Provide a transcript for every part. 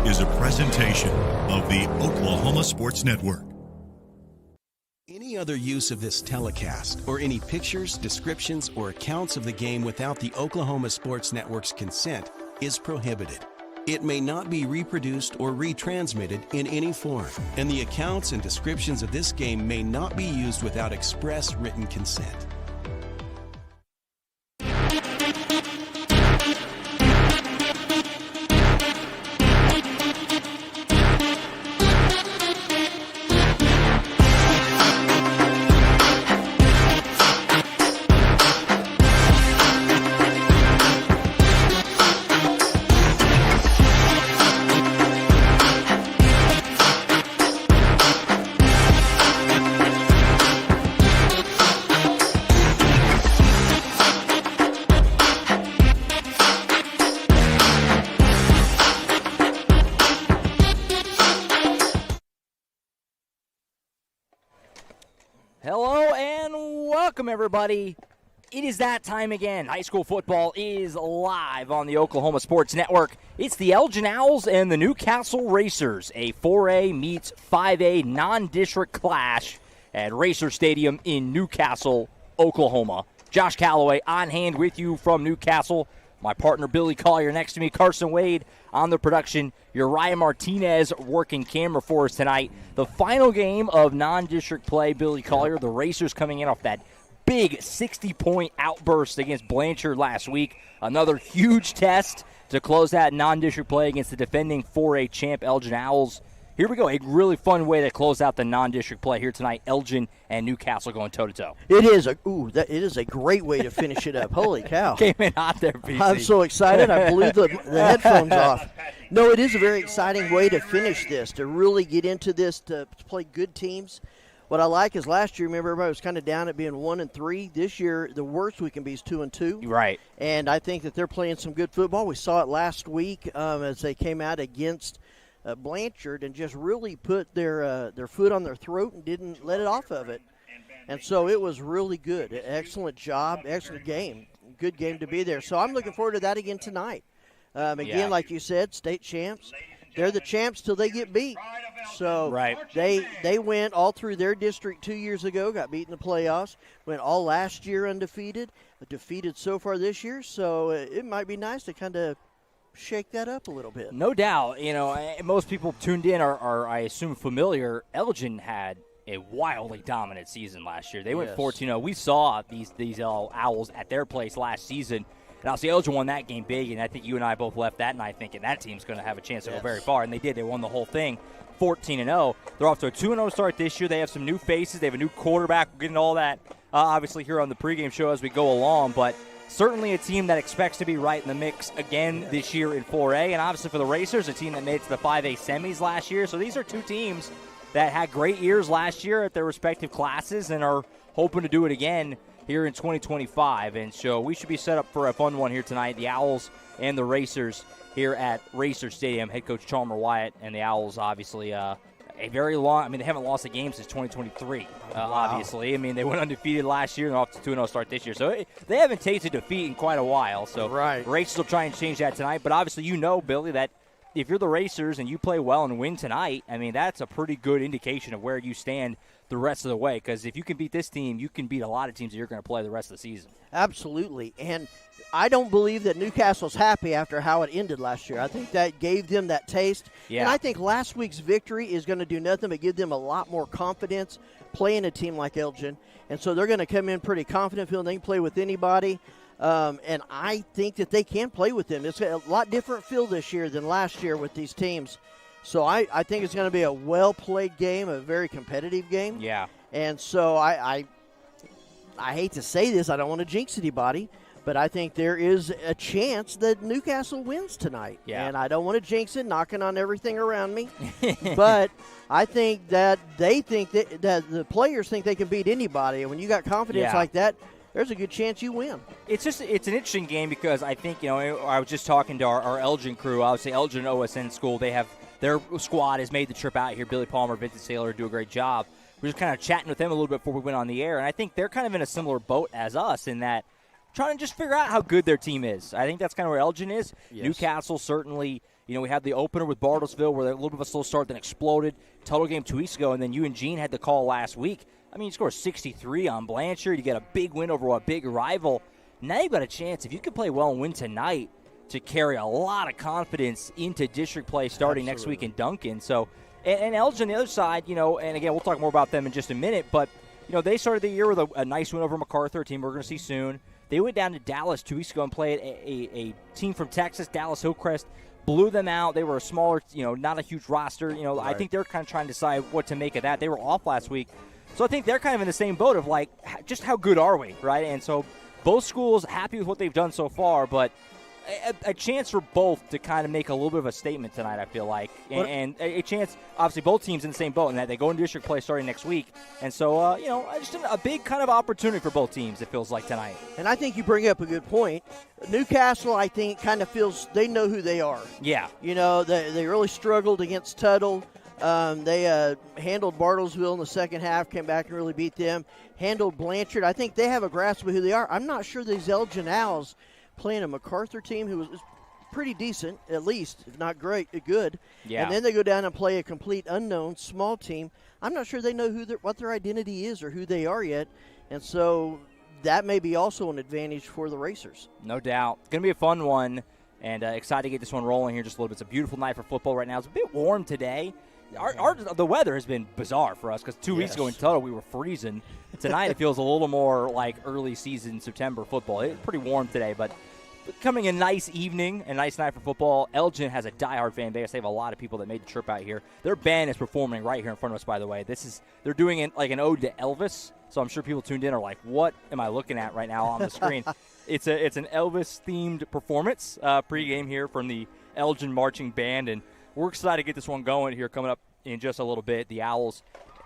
is a presentation of the Oklahoma Sports Network. Any other use of this telecast or any pictures, descriptions, or accounts of the game without the Oklahoma Sports Network's consent is prohibited. It may not be reproduced or retransmitted in any form, and the accounts and descriptions of this game may not be used without express written consent. Hello and welcome, everybody. It is that time again. High school football is live on the Oklahoma Sports Network. It's the Elgin Owls and the Newcastle Racers, a 4A meets 5A non-district clash at Racer Stadium in Newcastle, Oklahoma. Josh Calloway on hand with you from Newcastle. My partner Billy Collier next to me, Carson Wade on the production. Uriah Martinez working camera for us tonight. The final game of non-district play, Billy Collier, the Racers coming in off that big 60-point outburst against Blanchard last week. Another huge test to close that non-district play against the defending 4A champ Elgin Owls. Here we go, a really fun way to close out the non-district play here tonight. Elgin and Newcastle going toe-to-toe. It is a great way to finish it up. Holy cow. Came in hot there, PC. I'm so excited, I blew the headphones off. No, it is a very exciting way to finish this, to really get into this, to play good teams. What I like is last year, remember, everybody was kind of down at being 1-3. This year, the worst we can be is 2-2. Right. And I think that they're playing some good football. We saw it last week as they came out against Blanchard and just really put their foot on their throat and didn't let it off of it. And so it was really good. Excellent job, excellent game. Good game to be there. So I'm looking forward to that again tonight. Again, like you said, state champs. They're the champs till they get beat. So right. They went all through their district 2 years ago, got beat in the playoffs, went all last year undefeated, defeated so far this year. So it might be nice to kind of shake that up a little bit. No doubt. You know, most people tuned in are I assume, familiar. Elgin had a wildly dominant season last year. They went 14-0. We saw these Owls at their place last season. And obviously, Elgin won that game big, and I think you and I both left that night thinking that team's going to have a chance to go very far, and they did. They won the whole thing, 14-0. They're off to a 2-0 start this year. They have some new faces. They have a new quarterback. We're getting all that, obviously, here on the pregame show as we go along, but certainly a team that expects to be right in the mix again this year in 4A, and obviously for the Racers, a team that made it to the 5A semis last year. So these are two teams that had great years last year at their respective classes and are hoping to do it again here in 2025. And so we should be set up for a fun one here tonight. The Owls and the Racers here at Racer Stadium. Head coach Chalmer Wyatt and the Owls, obviously, a very long – I mean, they haven't lost a game since 2023, obviously. I mean, they went undefeated last year and off to 2-0 start this year. So they haven't tasted defeat in quite a while. So Racers will try and change that tonight. But obviously you know, Billy, that if you're the Racers and you play well and win tonight, I mean, that's a pretty good indication of where you stand the rest of the way, because if you can beat this team, you can beat a lot of teams that you're going to play the rest of the season. Absolutely. And I don't believe that Newcastle's happy after how it ended last year. I think that gave them that taste. Yeah. And I think last week's victory is going to do nothing but give them a lot more confidence playing a team like Elgin. And so they're going to come in pretty confident, feeling they can play with anybody. And I think that they can play with them. It's a lot different feel this year than last year with these teams. So I think it's going to be a well-played game, a very competitive game. Yeah. And so I hate to say this. I don't want to jinx anybody, but I think there is a chance that Newcastle wins tonight. Yeah. And I don't want to jinx it, knocking on everything around me. But I think that they think that the players think they can beat anybody. And when you got confidence like that, there's a good chance you win. It's an interesting game because I think, you know, I was just talking to our Elgin crew. Obviously, Elgin OSN school, they have their squad has made the trip out here. Billy Palmer, Vincent Saylor do a great job. We were just kind of chatting with them a little bit before we went on the air, and I think they're kind of in a similar boat as us in that trying to just figure out how good their team is. I think that's kind of where Elgin is. Yes. Newcastle certainly, We had the opener with Bartlesville where they had a little bit of a slow start, then exploded. Total game 2 weeks ago, and then you and Gene had the call last week. I mean, you score 63 on Blanchard. You get a big win over a big rival. Now you've got a chance, if you can play well and win tonight, to carry a lot of confidence into district play starting next week in Duncan. So, and Elgin on the other side, and again, we'll talk more about them in just a minute, but, they started the year with a nice win over MacArthur, a team we're going to see soon. They went down to Dallas 2 weeks ago and played a team from Texas, Dallas Hillcrest, blew them out. They were a smaller, not a huge roster. Right. I think they're kind of trying to decide what to make of that. They were off last week. So I think they're kind of in the same boat of, just how good are we, right? And so both schools happy with what they've done so far, but a chance for both to kind of make a little bit of a statement tonight, I feel like. And a chance, obviously, both teams in the same boat in that they go into district play starting next week. And so, just a big kind of opportunity for both teams, it feels like, tonight. And I think you bring up a good point. Newcastle, I think, kind of feels they know who they are. Yeah. They really struggled against Tuttle. They handled Bartlesville in the second half, came back and really beat them. Handled Blanchard. I think they have a grasp of who they are. I'm not sure these Elgin Owls playing a MacArthur team who was pretty decent, at least, if not great, good. Yeah. And then they go down and play a complete unknown small team. I'm not sure they know what their identity is or who they are yet. And so that may be also an advantage for the Racers. No doubt. It's going to be a fun one, and excited to get this one rolling here just a little bit. It's a beautiful night for football right now. It's a bit warm today. The weather has been bizarre for us because 2 weeks ago in Tuttle we were freezing. Tonight it feels a little more like early season September football. It's pretty warm today, but coming a nice evening, a nice night for football. Elgin has a diehard fan base. They have a lot of people that made the trip out here. Their band is performing right here in front of us, by the way. They're doing it like an ode to Elvis, so I'm sure people tuned in are like, what am I looking at right now on the screen? It's an Elvis-themed performance pregame here from the Elgin Marching Band, and we're excited to get this one going here coming up in just a little bit. The Owls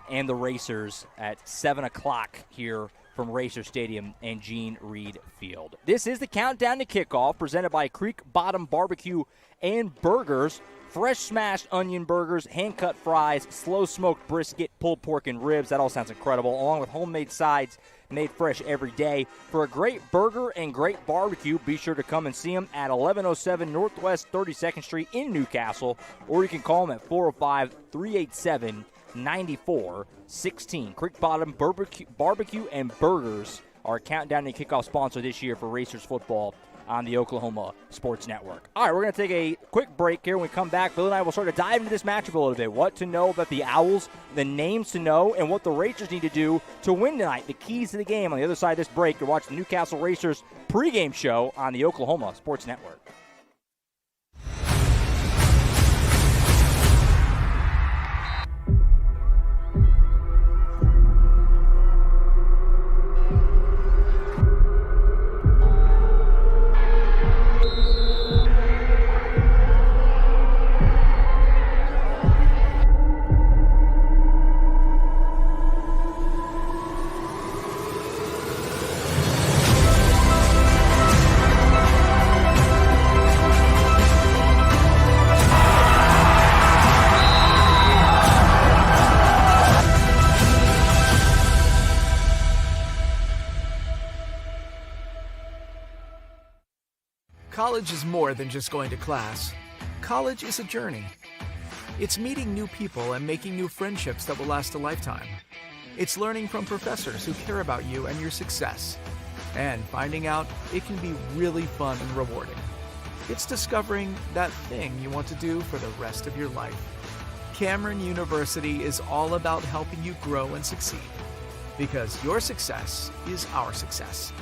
and the Racers at 7 o'clock here from Racer Stadium and Gene Reed Field. This is the countdown to kickoff presented by Creek Bottom Barbecue and Burgers. Fresh smashed onion burgers, hand-cut fries, slow-smoked brisket, pulled pork, and ribs. That all sounds incredible, along with homemade sides made fresh every day. For a great burger and great barbecue, be sure to come and see them at 1107 Northwest 32nd Street in Newcastle, or you can call them at 405-387-9416. Creek Bottom Barbecue and Burgers are a countdown to kickoff sponsor this year for Racers football on the Oklahoma Sports Network. All right, we're going to take a quick break here. When we come back, Bill and I will sort of dive into this matchup a little bit. What to know about the Owls, the names to know, and what the Racers need to do to win tonight. The keys to the game on the other side of this break. To watch the Newcastle Racers pregame show on the Oklahoma Sports Network. College is more than just going to class. College is a journey. It's meeting new people and making new friendships that will last a lifetime. It's learning from professors who care about you and your success. And finding out it can be really fun and rewarding. It's discovering that thing you want to do for the rest of your life. Cameron University is all about helping you grow and succeed. Because your success is our success.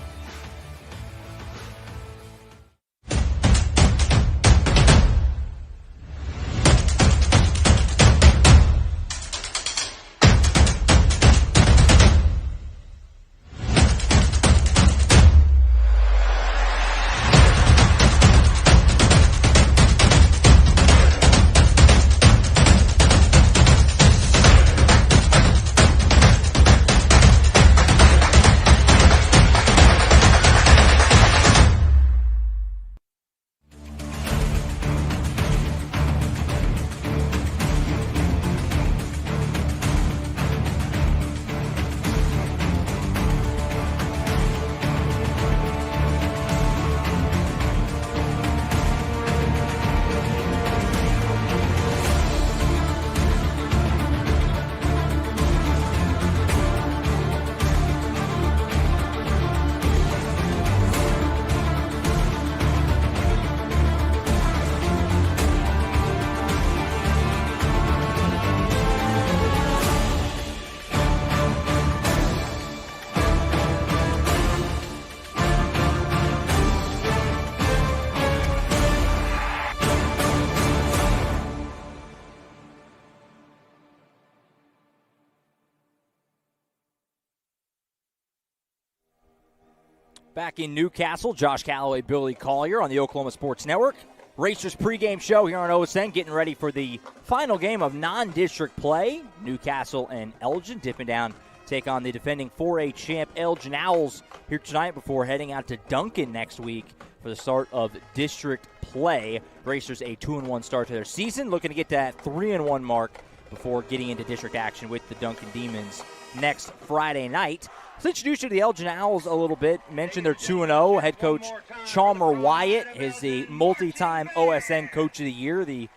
Back in Newcastle, Josh Calloway, Billy Collier on the Oklahoma Sports Network. Racers pregame show here on OSN, getting ready for the final game of non-district play. Newcastle and Elgin dipping down, take on the defending 4A champ Elgin Owls here tonight before heading out to Duncan next week for the start of district play. Racers a 2-1 start to their season, looking to get that 3-1 mark before getting into district action with the Duncan Demons next Friday night. Let's introduce you to the Elgin Owls a little bit. Mentioned they're 2-0. Head coach Chalmer Wyatt is the multi-time OSN Coach of the Year, the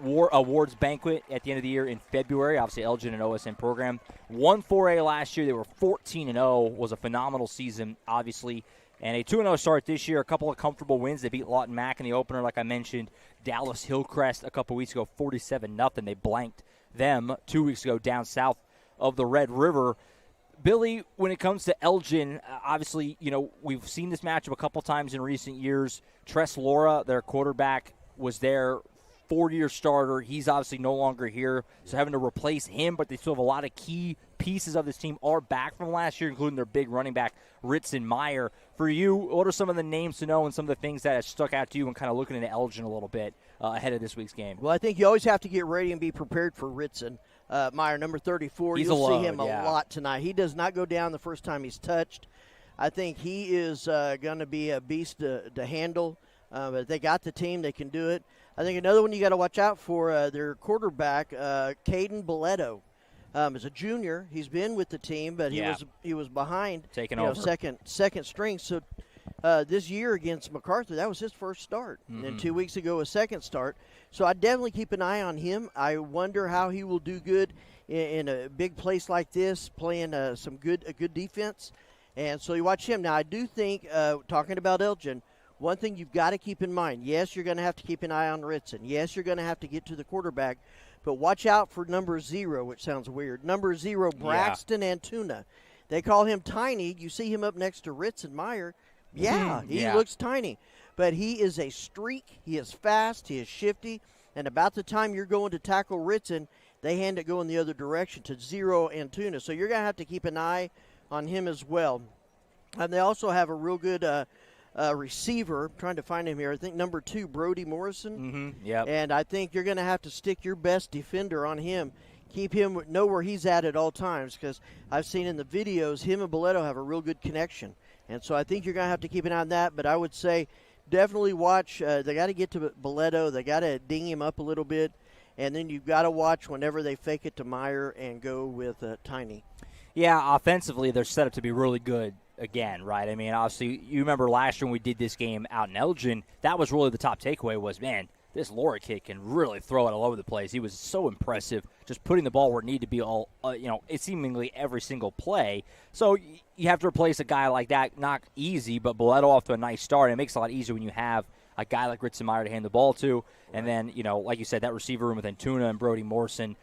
awards banquet at the end of the year in February. Obviously, Elgin, an OSN program. Won 4A last year. They were 14-0. Was a phenomenal season, obviously. And a 2-0 start this year. A couple of comfortable wins. They beat Lawton Mack in the opener, like I mentioned. Dallas Hillcrest a couple weeks ago, 47-0. They blanked them 2 weeks ago down south of the Red River. Billy, when it comes to Elgin, obviously, we've seen this matchup a couple times in recent years. Tress Laura, their quarterback, was their 4-year starter. He's obviously no longer here, so having to replace him, but they still have a lot of key pieces of this team are back from last year, including their big running back, Ritson Meyer. For you, what are some of the names to know and some of the things that have stuck out to you and kind of looking into Elgin a little bit ahead of this week's game? Well, I think you always have to get ready and be prepared for Ritson. Meyer, number 34, you'll see him a lot tonight. He does not go down the first time he's touched. I think he is going to be a beast to handle. But they got the team. They can do it. I think another one you got to watch out for, their quarterback, Caden Boletto. As a junior, he's been with the team, but he was behind, taking over second string. So this year against MacArthur, that was his first start. And then 2 weeks ago, a second start. So I definitely keep an eye on him. I wonder how he will do good in a big place like this, playing a good defense. And so you watch him. Now, I do think, talking about Elgin, one thing you've got to keep in mind, yes, you're going to have to keep an eye on Ritson. Yes, you're going to have to get to the quarterback. But watch out for number 0, which sounds weird. Number 0, Braxton Antuna. They call him tiny. You see him up next to Ritson Meyer. Yeah, he looks tiny. But he is a streak. He is fast. He is shifty. And about the time you're going to tackle Ritson, they hand it going the other direction to 0 Antuna. So you're going to have to keep an eye on him as well. And they also have a real good receiver. I'm trying to find him here. I think number 2, Brody Morrison. And I think you're going to have to stick your best defender on him. Keep him, know where he's at all times, because I've seen in the videos him and Boletto have a real good connection. And so I think you're going to have to keep an eye on that. But I would say definitely watch. They got to get to Boletto. They got to ding him up a little bit. And then you've got to watch whenever they fake it to Meyer and go with Tiny. Yeah, offensively, they're set up to be really good again, right? I mean, obviously, you remember last year when we did this game out in Elgin, that was really the top takeaway was, man, this Laura kid can really throw it all over the place. He was so impressive, just putting the ball where it needed to be all, it's seemingly every single play. So you have to replace a guy like that. Not easy, but Boletto off to a nice start. It makes it a lot easier when you have a guy like Ritson Meyer to hand the ball to. Right. And then, like you said, that receiver room with Antuna and Brody Morrison,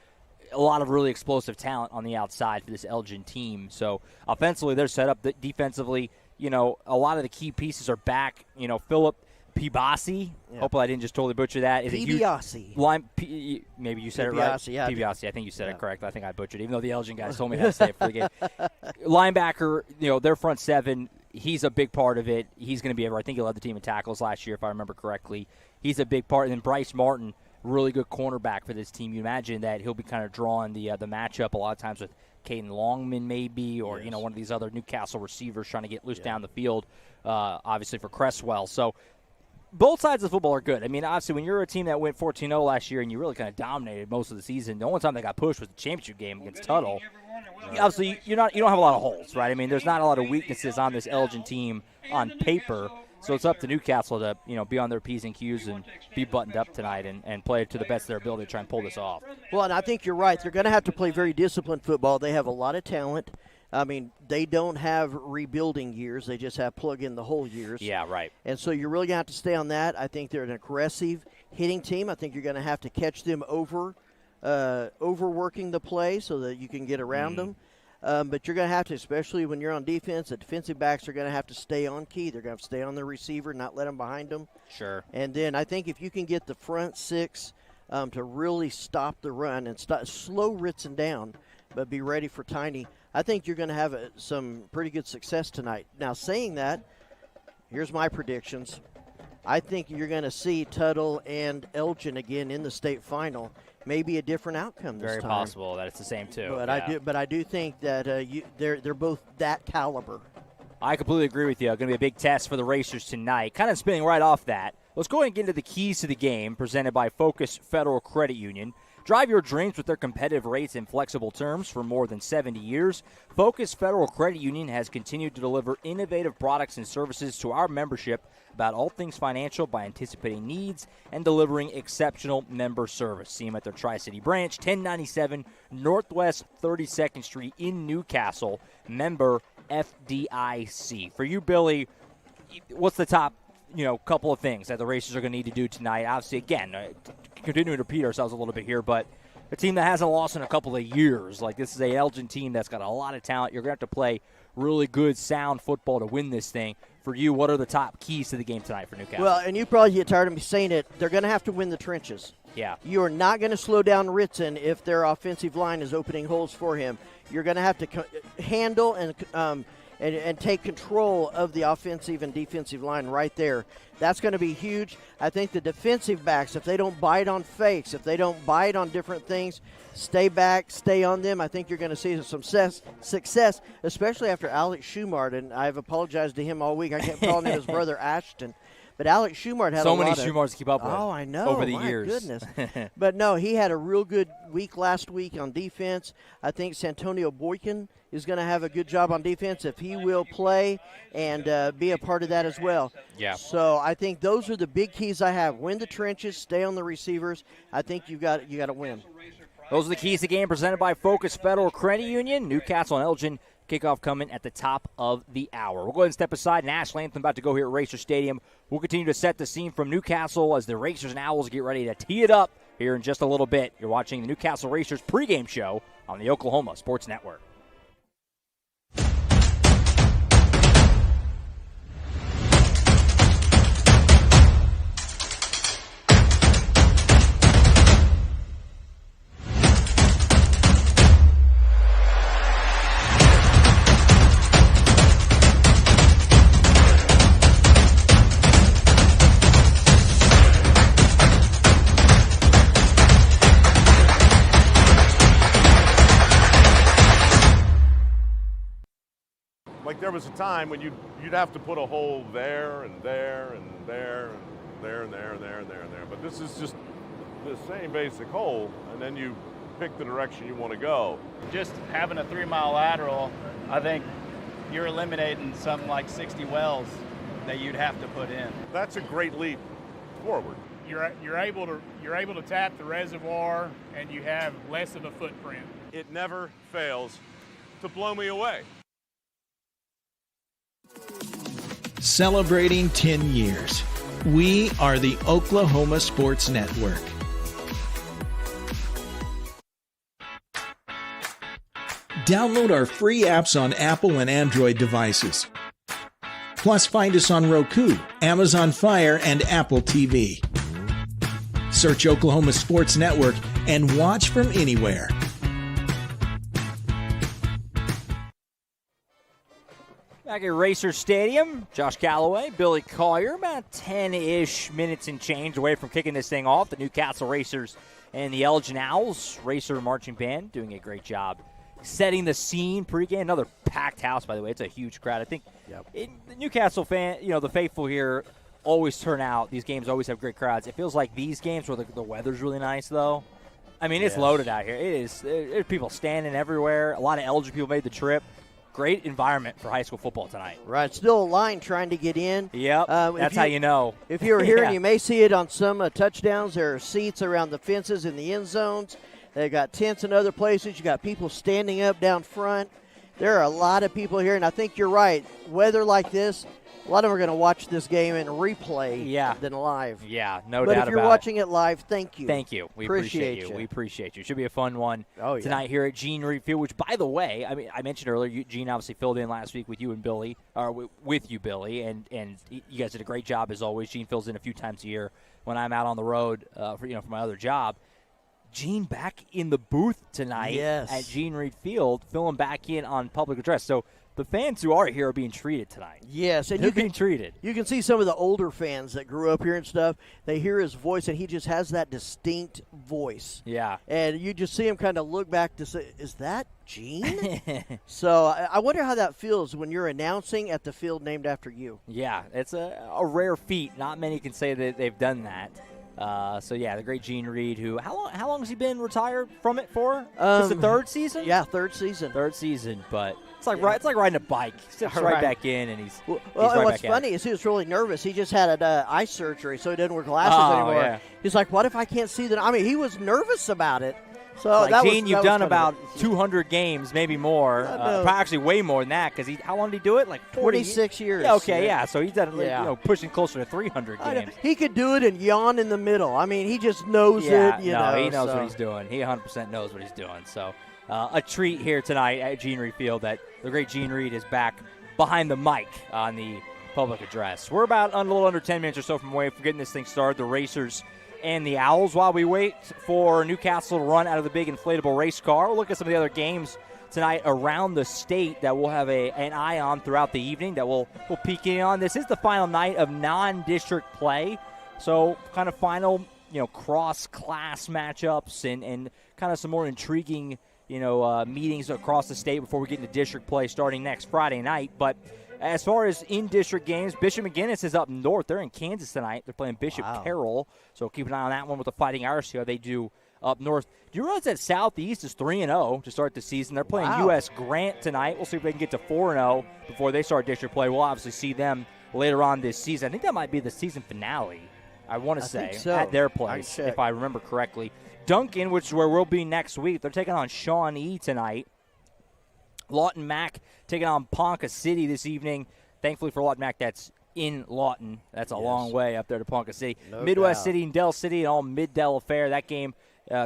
a lot of really explosive talent on the outside for this Elgin team. So offensively, they're set up. Defensively, a lot of the key pieces are back. Philip Pibasi. Hopefully I didn't just totally butcher that. Is Pibasi. Maybe you said it right. Yeah, Pibasi. I think you said it correct. I think I butchered it, even though the Elgin guys told me how to say it for the game. Linebacker, their front 7, he's a big part of it. He's going to be I think he led the team in tackles last year, if I remember correctly. He's a big part. And then Bryce Martin, really good cornerback for this team. You imagine that he'll be kind of drawing the matchup a lot of times with Caden Longman maybe, or one of these other Newcastle receivers trying to get loose down the field, obviously for Cresswell. So both sides of the football are good. I mean, obviously, when you're a team that went 14-0 last year and you really kind of dominated most of the season, the only time they got pushed was the championship game against Tuttle. Obviously, you don't have a lot of holes, right? I mean, there's not a lot of weaknesses on this Elgin team on paper. So it's up to Newcastle to, be on their P's and Q's and be buttoned up tonight and play to the best of their ability to try and pull this off. Well, and I think you're right. They're going to have to play very disciplined football. They have a lot of talent. I mean, they don't have rebuilding years. They just have plug-in-the-hole years. Yeah, right. And so you're really going to have to stay on that. I think they're an aggressive hitting team. I think you're going to have to catch them overworking the play so that you can get around them. But you're going to have to, especially when you're on defense, the defensive backs are going to have to stay on key. They're going to have to stay on the receiver, not let them behind them. Sure. And then I think if you can get the front 6 to really stop the run and slow Ritson down, but be ready for Tiny, I think you're going to have some pretty good success tonight. Now, saying that, Here's my predictions. I think you're going to see Tuttle and Elgin again in the state final. Maybe a different outcome this Very time. Very possible that it's the same too. But I do think that they're both that caliber. I completely agree with you. Going to be a big test for the Racers tonight. Kind of spinning right off that, let's go ahead and get into the keys to the game presented by Focus Federal Credit Union. Drive your dreams with their competitive rates and flexible terms for more than 70 years. Focus Federal Credit Union has continued to deliver innovative products and services to our membership about all things financial by anticipating needs and delivering exceptional member service. See them at their Tri-City branch, 1097 Northwest 32nd Street in Newcastle. Member FDIC. For you, Billy, what's the top couple of things that the Racers are going to need to do tonight? Obviously, again, continuing to repeat ourselves a little bit here, but a team that hasn't lost in a couple of years. Like, this is a Elgin team that's got a lot of talent. You're going to have to play really good, sound football to win this thing. For you, what are the top keys to the game tonight for Newcastle? Well, and you probably get tired of me saying it, they're going to have to win the trenches. Yeah. You are not going to slow down Ritson if their offensive line is opening holes for him. You're going to have to handle and take control of the offensive and defensive line right there. That's going to be huge. I think the defensive backs, if they don't bite on fakes, if they don't bite on different things, stay back, stay on them, I think you're going to see some success, especially after Alex Schumart. And I've apologized to him all week. I kept calling him his brother Ashton. But Alex Schumart had so many Schumarts to keep up with. Oh, I know. Over the my years. Goodness. But no, he had a real good week last week on defense. I think Santonio Boykin is going to have a good job on defense if he will play and be a part of that as well. Yeah. So I think those are the big keys I have. Win the trenches, stay on the receivers. I think you got to win. Those are the keys to the game presented by Focus Federal Credit Union. Newcastle and Elgin. Kickoff coming at the top of the hour. We'll go ahead and step aside. National Anthem about to go here at Racer Stadium. We'll continue to set the scene from Newcastle as the Racers and Owls get ready to tee it up here in just a little bit. You're watching the Newcastle Racers pregame show on the Oklahoma Sports Network. There was a time when you'd have to put a hole there and there and there and there and there and there and there and there. But this is just the same basic hole, and then you pick the direction you want to go. Just having a 3-mile lateral, I think you're eliminating something like 60 wells that you'd have to put in. That's a great leap forward. You're able to tap the reservoir, and you have less of a footprint. It never fails to blow me away. Celebrating 10 years. We are the Oklahoma Sports Network. Download our free apps on Apple and Android devices. Plus, find us on Roku, Amazon Fire, and Apple TV. Search Oklahoma Sports Network and watch from anywhere. Back at Racer Stadium, Josh Calloway, Billy Collier, about 10-ish minutes and change away from kicking this thing off. The Newcastle Racers and the Elgin Owls Racer Marching Band doing a great job setting the scene pregame. Another packed house, by the way. It's a huge crowd. I think the Newcastle fan, the faithful here always turn out. These games always have great crowds. It feels like these games where the weather's really nice, though. I mean, it's loaded out here. There's people standing everywhere. A lot of Elgin people made the trip. Great environment for high school football tonight. Right. Still a line trying to get in. Yep. That's how you know. If you were here, and you may see it on some touchdowns, there are seats around the fences in the end zones. They've got tents in other places. You got people standing up down front. There are a lot of people here, and I think you're right. Weather like this, a lot of them are going to watch this game in replay than live. Yeah, no doubt about it. But if you're watching it live, thank you. Thank you. We appreciate you. We appreciate you. Should be a fun one tonight here at Gene Reed Field, which, by the way, I mentioned earlier, Gene obviously filled in last week with you and Billy, or with you, Billy, and you guys did a great job as always. Gene fills in a few times a year when I'm out on the road for my other job. Gene back in the booth tonight at Gene Reed Field, filling back in on public address. So the fans who are here are being treated tonight. Yes, and they're being treated. You can see some of the older fans that grew up here and stuff. They hear his voice, and he just has that distinct voice. Yeah. And you just see him kind of look back to say, is that Gene? So I wonder how that feels when you're announcing at the field named after you. Yeah, it's a rare feat. Not many can say that they've done that. So yeah, the great Gene Reed, who how long has he been retired from it for? It's the third season. Yeah, third season. Third season, but it's like it's like riding a bike. He steps right back in, and he's well. He's right and what's back funny is he was really nervous. He just had eye surgery, so he doesn't wear glasses anymore. Yeah. He's like, "What if I can't see that?" I mean, he was nervous about it. So like, that Gene, was, you've that done was about 200 games, maybe more. Probably actually way more than that, because how long did he do it? Like 46 years. Yeah, okay, yeah. So he's done pushing closer to 300 games. He could do it and yawn in the middle. I mean, he just knows it. He knows what he's doing. He 100% knows what he's doing. So a treat here tonight at Gene Reed Field that the great Gene Reed is back behind the mic on the public address. We're about a little under 10 minutes or so from getting this thing started. The Racers and the Owls. While we wait for Newcastle to run out of the big inflatable race car, we'll look at some of the other games tonight around the state that we'll have an eye on throughout the evening that we'll peek in on. This is the final night of non-district play, so kind of final cross-class matchups and kind of some more intriguing meetings across the state before we get into district play starting next Friday night. But as far as in-district games, Bishop McGinnis is up north. They're in Kansas tonight. They're playing Bishop Carroll, so keep an eye on that one with the Fighting Irish, see how they do up north. Do you realize that Southeast is 3-0 to start the season? They're playing U.S. Grant tonight. We'll see if they can get to 4-0 before they start district play. We'll obviously see them later on this season. I think that might be the season finale, I want to say, at their place, if I remember correctly. Duncan, which is where we'll be next week, they're taking on Shawnee tonight. Lawton Mac taking on Ponca City this evening. Thankfully for Lawton Mac, that's in Lawton. That's a long way up there to Ponca City. No Midwest doubt. City and Dell City and all Mid-Dell affair. That game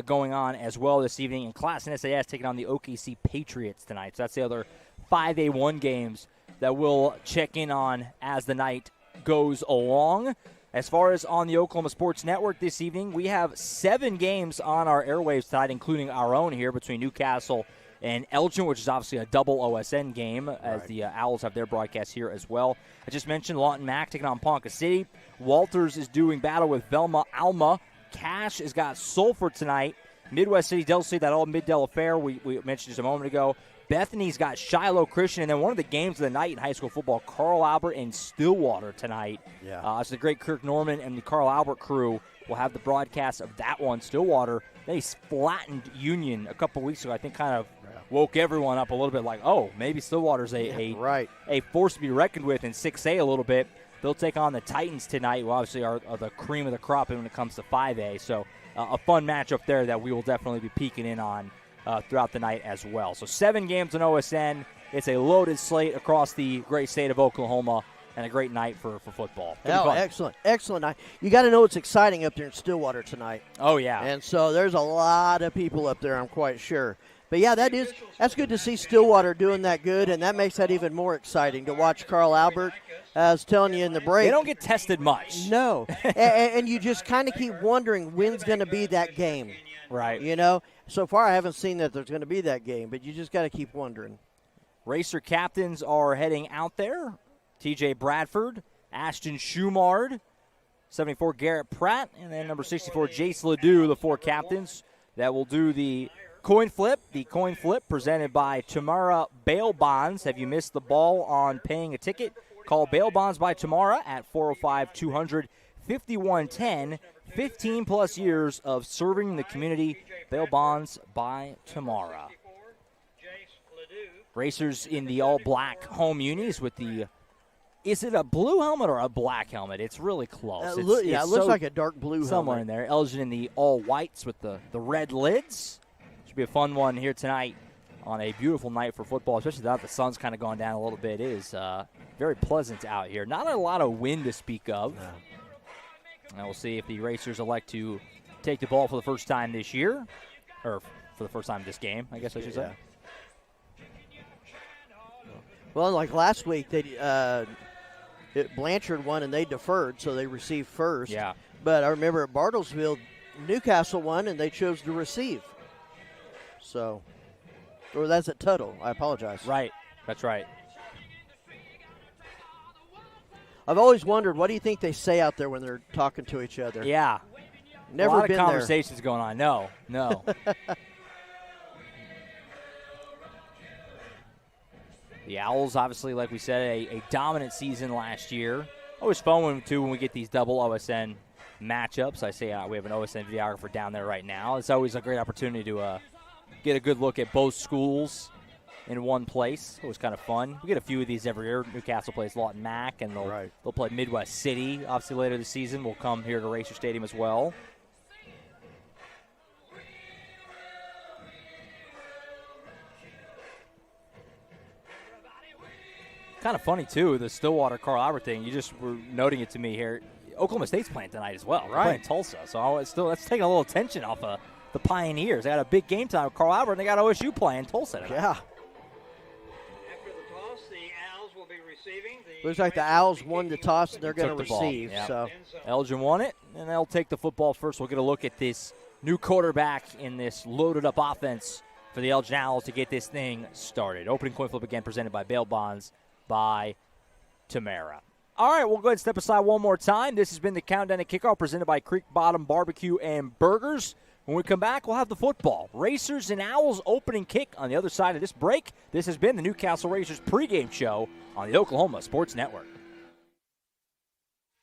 going on as well this evening. And Class and SAS taking on the OKC Patriots tonight. So that's the other 5A1 games that we'll check in on as the night goes along. As far as on the Oklahoma Sports Network this evening, we have 7 games on our airwaves tonight, including our own here between Newcastle and Elgin, which is obviously a double OSN game, as the Owls have their broadcast here as well. I just mentioned Lawton Mac taking on Ponca City. Walters is doing battle with Velma Alma. Cash has got Sulphur tonight. Midwest City, Del City, that old Mid-Dell affair we mentioned just a moment ago. Bethany's got Shiloh Christian, and then one of the games of the night in high school football, Carl Albert and Stillwater tonight. It's the great Kirk Norman and the Carl Albert crew will have the broadcast of that one. Stillwater, they flattened Union a couple weeks ago. I think kind of woke everyone up a little bit like, oh, maybe Stillwater's a force to be reckoned with in 6A a little bit. They'll take on the Titans tonight, who obviously are the cream of the crop when it comes to 5A. So a fun matchup there that we will definitely be peeking in on throughout the night as well. So 7 games on OSN. It's a loaded slate across the great state of Oklahoma, and a great night for football. Excellent night. You got to know it's exciting up there in Stillwater tonight. Oh, yeah. And so there's a lot of people up there, I'm quite sure. But, yeah, that's good to see Stillwater doing that good, and that makes that even more exciting to watch Carl Albert. I was telling you in the break. They don't get tested much. No. and you just kind of keep wondering when's going to be that game. Right. So far I haven't seen that there's going to be that game, but you just got to keep wondering. Racer captains are heading out there. TJ Bradford, Ashton Schumard, 74 Garrett Pratt, and then number 64 Jace Ledoux, the 4 captains that will do the coin flip. The coin flip presented by Tamara Bail Bonds. Have you missed the ball on paying a ticket? Call Bail Bonds by Tamara at 405-200-5110. 15-plus years of serving the community. Bail Bonds by Tamara. Racers in the all-black home unis with the – is it a blue helmet or a black helmet? It's really close. It looks like a dark blue helmet. Somewhere in there. Elgin in the all-whites with the red lids. Should be a fun one here tonight on a beautiful night for football, especially now the sun's kind of gone down a little bit. It is very pleasant out here. Not a lot of wind to speak of. No. And we'll see if the Racers elect to take the ball for the first time this year, or for the first time this game, I guess I should say. Well, like last week, Blanchard won and they deferred, so they received first. Yeah. But I remember at Bartlesville, Newcastle won and they chose to receive. So, or that's at Tuttle. I apologize. Right. That's right. I've always wondered, what do you think they say out there when they're talking to each other? Yeah. Never a lot been of conversations going on. No. The Owls, obviously, like we said, a dominant season last year. Always fun when we get these double OSN matchups. I say we have an OSN videographer down there right now. It's always a great opportunity to get a good look at both schools in one place. It was kind of fun. We get a few of these every year. Newcastle plays Lawton Mac, and they'll play Midwest City. Obviously, later this season, we'll come here to Racer Stadium as well. Kind of funny, too, the Stillwater Carl Albert thing. You just were noting it to me here. Oklahoma State's playing tonight as well. Right. Playing Tulsa. So that's taking a little attention off of the Pioneers. They got a big game time with Carl Albert, and they got OSU playing Tulsa tonight. Yeah. After the toss, the Owls will be receiving. Looks like the Owls won the toss, and they're going to receive. Yeah. So Elgin won it, and they'll take the football first. We'll get a look at this new quarterback in this loaded-up offense for the Elgin Owls to get this thing started. Opening coin flip again presented by Bail Bonds by Tamara. All right, we'll go ahead and step aside one more time. This has been the Countdown to Kickoff presented by Creek Bottom Barbecue and Burgers. When we come back, we'll have the football. Racers and Owls opening kick on the other side of this break. This has been the Newcastle Racers pregame show on the Oklahoma Sports Network.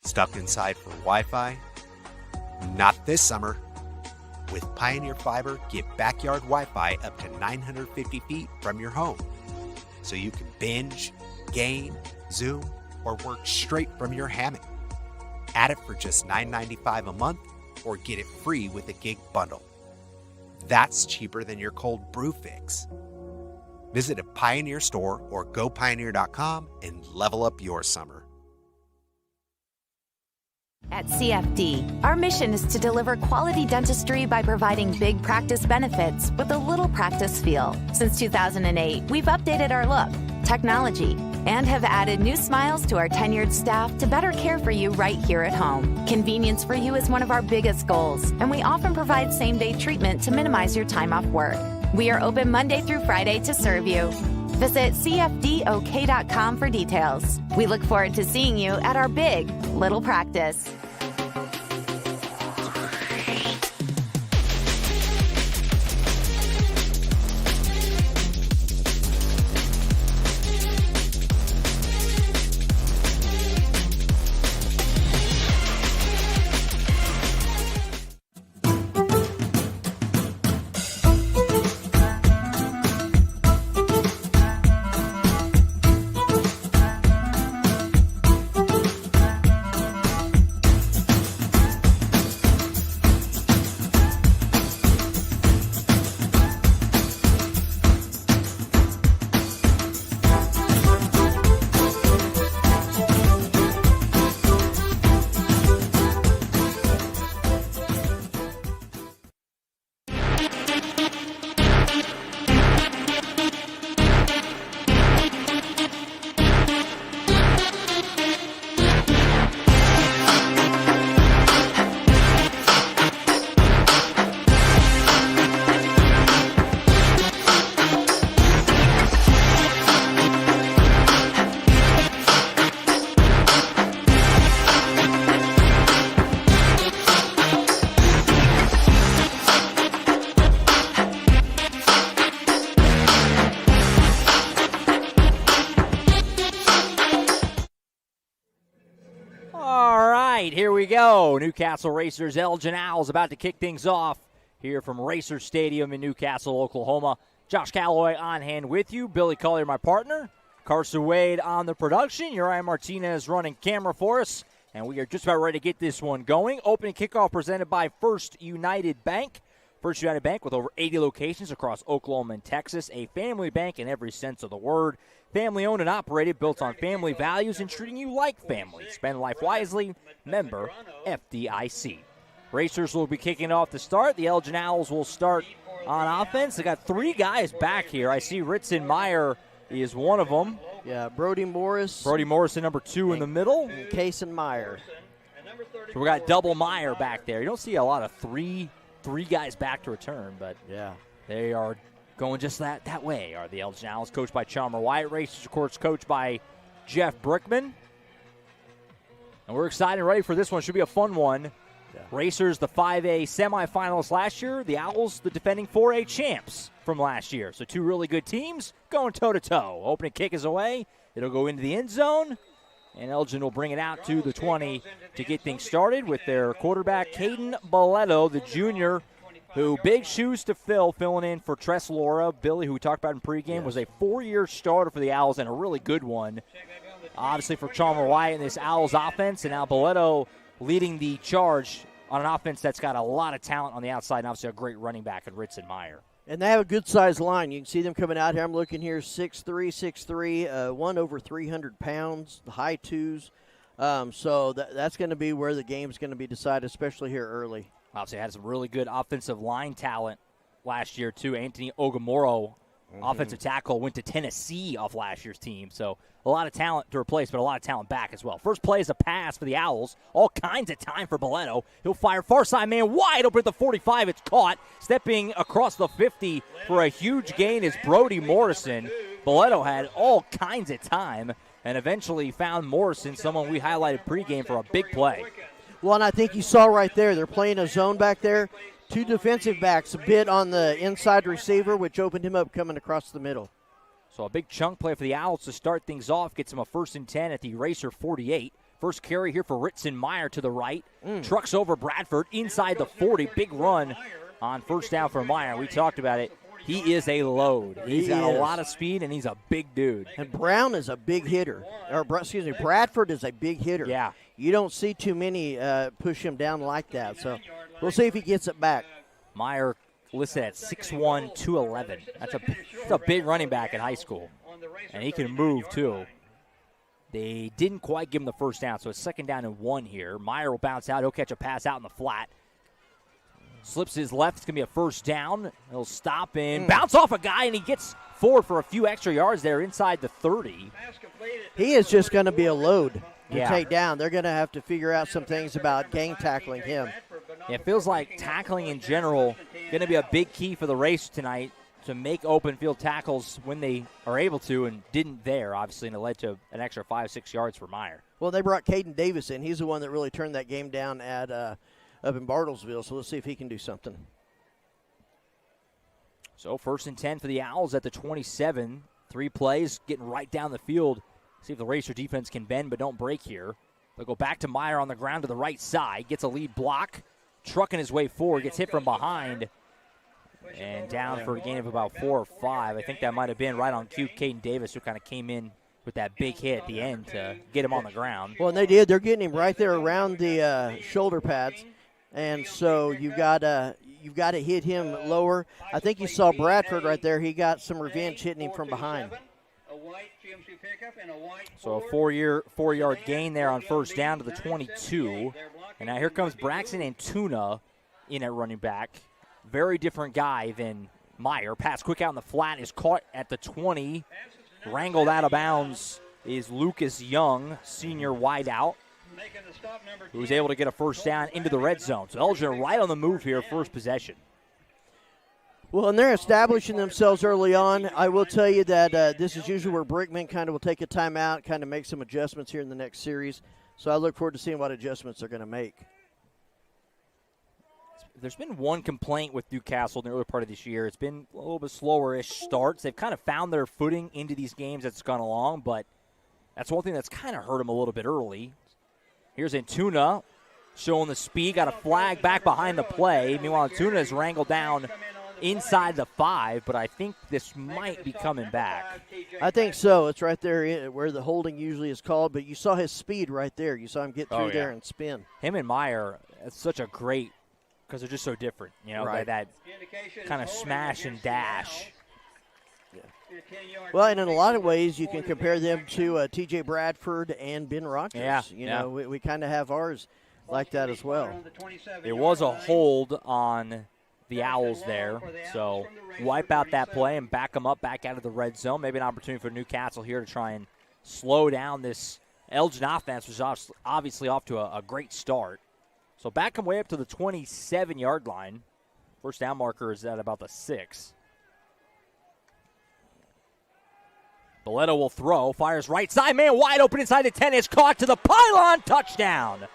Stuck inside for Wi-Fi? Not this summer. With Pioneer Fiber, get backyard Wi-Fi up to 950 feet from your home. So you can binge, game, Zoom, or work straight from your hammock. Add it for just $9.95 a month or get it free with a gig bundle. That's cheaper than your cold brew fix. Visit a Pioneer store or gopioneer.com and level up your summer. At CFD, our mission is to deliver quality dentistry by providing big practice benefits with a little practice feel. Since 2008, we've updated our look, technology, and have added new smiles to our tenured staff to better care for you right here at home. Convenience for you is one of our biggest goals, and we often provide same-day treatment to minimize your time off work. We are open Monday through Friday to serve you. Visit cfdok.com for details. We look forward to seeing you at our big little practice. Here we go. Newcastle Racers, Elgin Owls about to kick things off here from Racer Stadium in Newcastle, Oklahoma. Josh Calloway on hand with you. Billy Collier, my partner. Carson Wade on the production. Uriah Martinez running camera for us. And we are just about ready to get this one going. Opening kickoff presented by First United Bank. First United Bank with over 80 locations across Oklahoma and Texas. A family bank in every sense of the word. Family owned and operated, built on family values and treating you like family. Spend life wisely. Member FDIC. Racers will be kicking off to start. The Elgin Owls will start on offense. They got three guys back here. I see Ritson Meyer is one of them. Yeah, Brody Morris. Brody Morrison, number 2 in the middle. And Kason Meyer. So we got double Meyer back there. You don't see a lot of three guys back to return, but yeah, they are going just that way are the Elgin Owls, coached by Chalmer Wyatt. Racers, of course, coached by Jeff Brickman. And we're excited and ready for this one. Should be a fun one. Yeah. Racers, the 5A semifinalists last year. The Owls, the defending 4A champs from last year. So two really good teams going toe-to-toe. Opening kick is away. It'll go into the end zone. And Elgin will bring it out to the 20 to get things started with their quarterback, Caden Boletto, the junior, who big shoes to fill, filling in for Tress Laura. Billy, who we talked about in pregame, was a 4-year starter for the Owls and a really good one. Obviously for Chalmer Wyatt in this Owls offense, and now Boletto leading the charge on an offense that's got a lot of talent on the outside, and obviously a great running back in Ritson Meyer. And they have a good-sized line. You can see them coming out here. I'm looking here, 6'3", one over 300 pounds, the high twos. So that's going to be where the game's going to be decided, especially here early. Obviously had some really good offensive line talent last year, too. Anthony Ogamoro, offensive tackle, went to Tennessee off last year's team. So a lot of talent to replace, but a lot of talent back as well. First play is a pass for the Owls. All kinds of time for Boletto. He'll fire far side man wide open at the 45. It's caught. Stepping across the 50 for a huge gain is Brody Morrison. Boletto had all kinds of time and eventually found Morrison, someone we highlighted pregame, for a big play. Well, and I think you saw right there, they're playing a zone back there. Two defensive backs, a bit on the inside receiver, which opened him up coming across the middle. So a big chunk play for the Owls to start things off. Gets him a 1st and 10 at the Racer 48. First carry here for Ritson Meyer to the right. Trucks over Bradford inside the 40. Big run on first down for Meyer. We talked about it. He is a load. He's got a lot of speed, and he's a big dude. And Brown is a big hitter. Bradford is a big hitter. Yeah. You don't see too many push him down like that. So we'll see if he gets it back. Meyer listed at 6'1", 211. That's a big running back in high school. And he can move, too. They didn't quite give him the first down, so it's 2nd down and 1 here. Meyer will bounce out. He'll catch a pass out in the flat. Slips his left. It's going to be a first down. He'll stop and bounce off a guy, and he gets forward for a few extra yards there inside the 30. He is just going to be a load to take down. They're going to have to figure out some things about gang tackling him. It feels like tackling in general going to be a big key for the race tonight to make open field tackles when they are able to, and didn't there, obviously, and it led to an extra 5-6 yards for Meyer. Well, they brought Caden Davis in. He's the one that really turned that game down at up in Bartlesville, so let's see if he can do something. So 1st and 10 for the Owls at the 27. 3 plays, getting right down the field. See if the Racer defense can bend but don't break here. They'll go back to Meyer on the ground to the right side. Gets a lead block. Trucking his way forward. Gets hit from behind. And down for a gain of about 4 or 5. I think that might have been right on cue. Caden Davis, who kind of came in with that big hit at the end to get him on the ground. Well, and they did. They're getting him right there around the shoulder pads. And so you've got to hit him lower. I think you saw Bradford right there. He got some revenge hitting him from behind. So a 4-yard gain there on first down to the 22. And now here comes Braxton Antuna in at running back. Very different guy than Meyer. Pass quick out in the flat is caught at the 20. Wrangled out of bounds is Lucas Young, senior wideout, who was able to get a first down into the red zone. So Elgin right on the move here, first possession. Well, and they're establishing themselves early on. I will tell you that this is usually where Brickman kind of will take a timeout, kind of make some adjustments here in the next series. So I look forward to seeing what adjustments they're going to make. There's been one complaint with Newcastle in the early part of this year. It's been a little bit slower-ish starts. They've kind of found their footing into these games as it's gone along, but that's one thing that's kind of hurt them a little bit early. Here's Antuna showing the speed. Got a flag back behind the play. Meanwhile, Antuna is wrangled down inside the 5, but I think this might be coming back. I think so. It's right there where the holding usually is called, but you saw his speed right there. You saw him get through there and spin. Him and Meyer, it's such a great, because they're just so different, you know, right. that kind of smash and dash. Yeah. Well, and in a lot of ways, you can compare them to T.J. Bradford and Ben Rogers. Yeah. You know, we kind of have ours like that as well. There was a hold on the Owls there, so wipe out that play and back them up back out of the red zone. Maybe an opportunity for Newcastle here to try and slow down this Elgin offense, which is obviously off to a great start. So back them way up to the 27-yard line. First down marker is at about the 6. Boletto will throw, fires right side, man wide open inside the 10, is caught to the pylon, touchdown.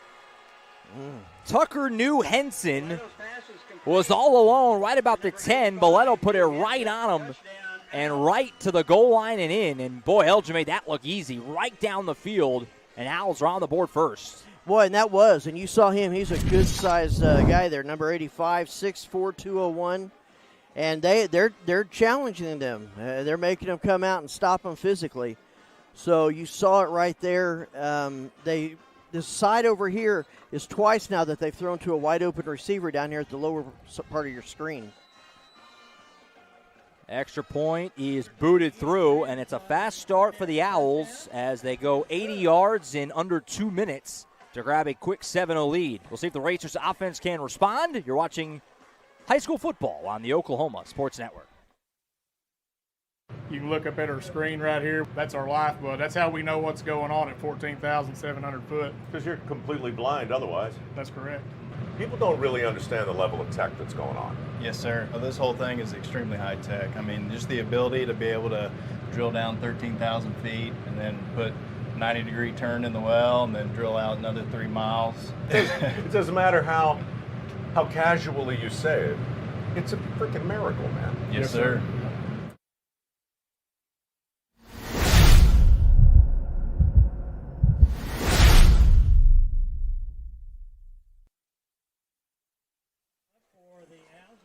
Tucker New Henson was all alone right about the 10. Boletto put it right on him and right to the goal line and in. And, boy, Elgin made that look easy. Right down the field, and Owls are on the board first. Boy, and that was. And you saw him. He's a good-sized guy there, number 85, 6'4", 201. And they're challenging them. They're making them come out and stop them physically. So you saw it right there. This side over here is twice now that they've thrown to a wide-open receiver down here at the lower part of your screen. Extra point is booted through, and it's a fast start for the Owls as they go 80 yards in under 2 minutes to grab a quick 7-0 lead. We'll see if the Racers offense can respond. You're watching high school football on the Oklahoma Sports Network. You can look up at our screen right here. That's our lifeblood. That's how we know what's going on at 14,700 foot. Because you're completely blind otherwise. That's correct. People don't really understand the level of tech that's going on. Yes, sir. This whole thing is extremely high tech. I mean, just the ability to be able to drill down 13,000 feet and then put 90-degree turn in the well and then drill out another 3 miles. It doesn't matter how casually you say it. It's a freaking miracle, man. Yes, sir.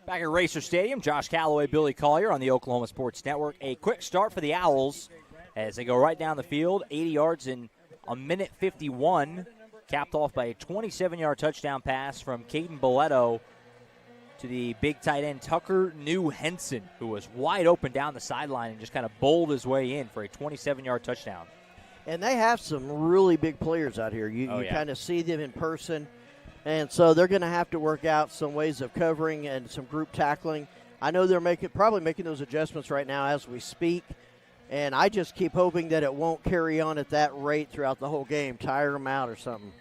Back at Racer Stadium, Josh Calloway, Billy Collier on the Oklahoma Sports Network. A quick start for the Owls as they go right down the field, 80 yards in a minute 51, capped off by a 27-yard touchdown pass from Caden Boletto to the big tight end Tucker New Henson, who was wide open down the sideline and just kind of bowled his way in for a 27-yard touchdown. And they have some really big players out here. You kind of see them in person. And so they're going to have to work out some ways of covering and some group tackling. I know they're probably making those adjustments right now as we speak. And I just keep hoping that it won't carry on at that rate throughout the whole game, tire them out or something.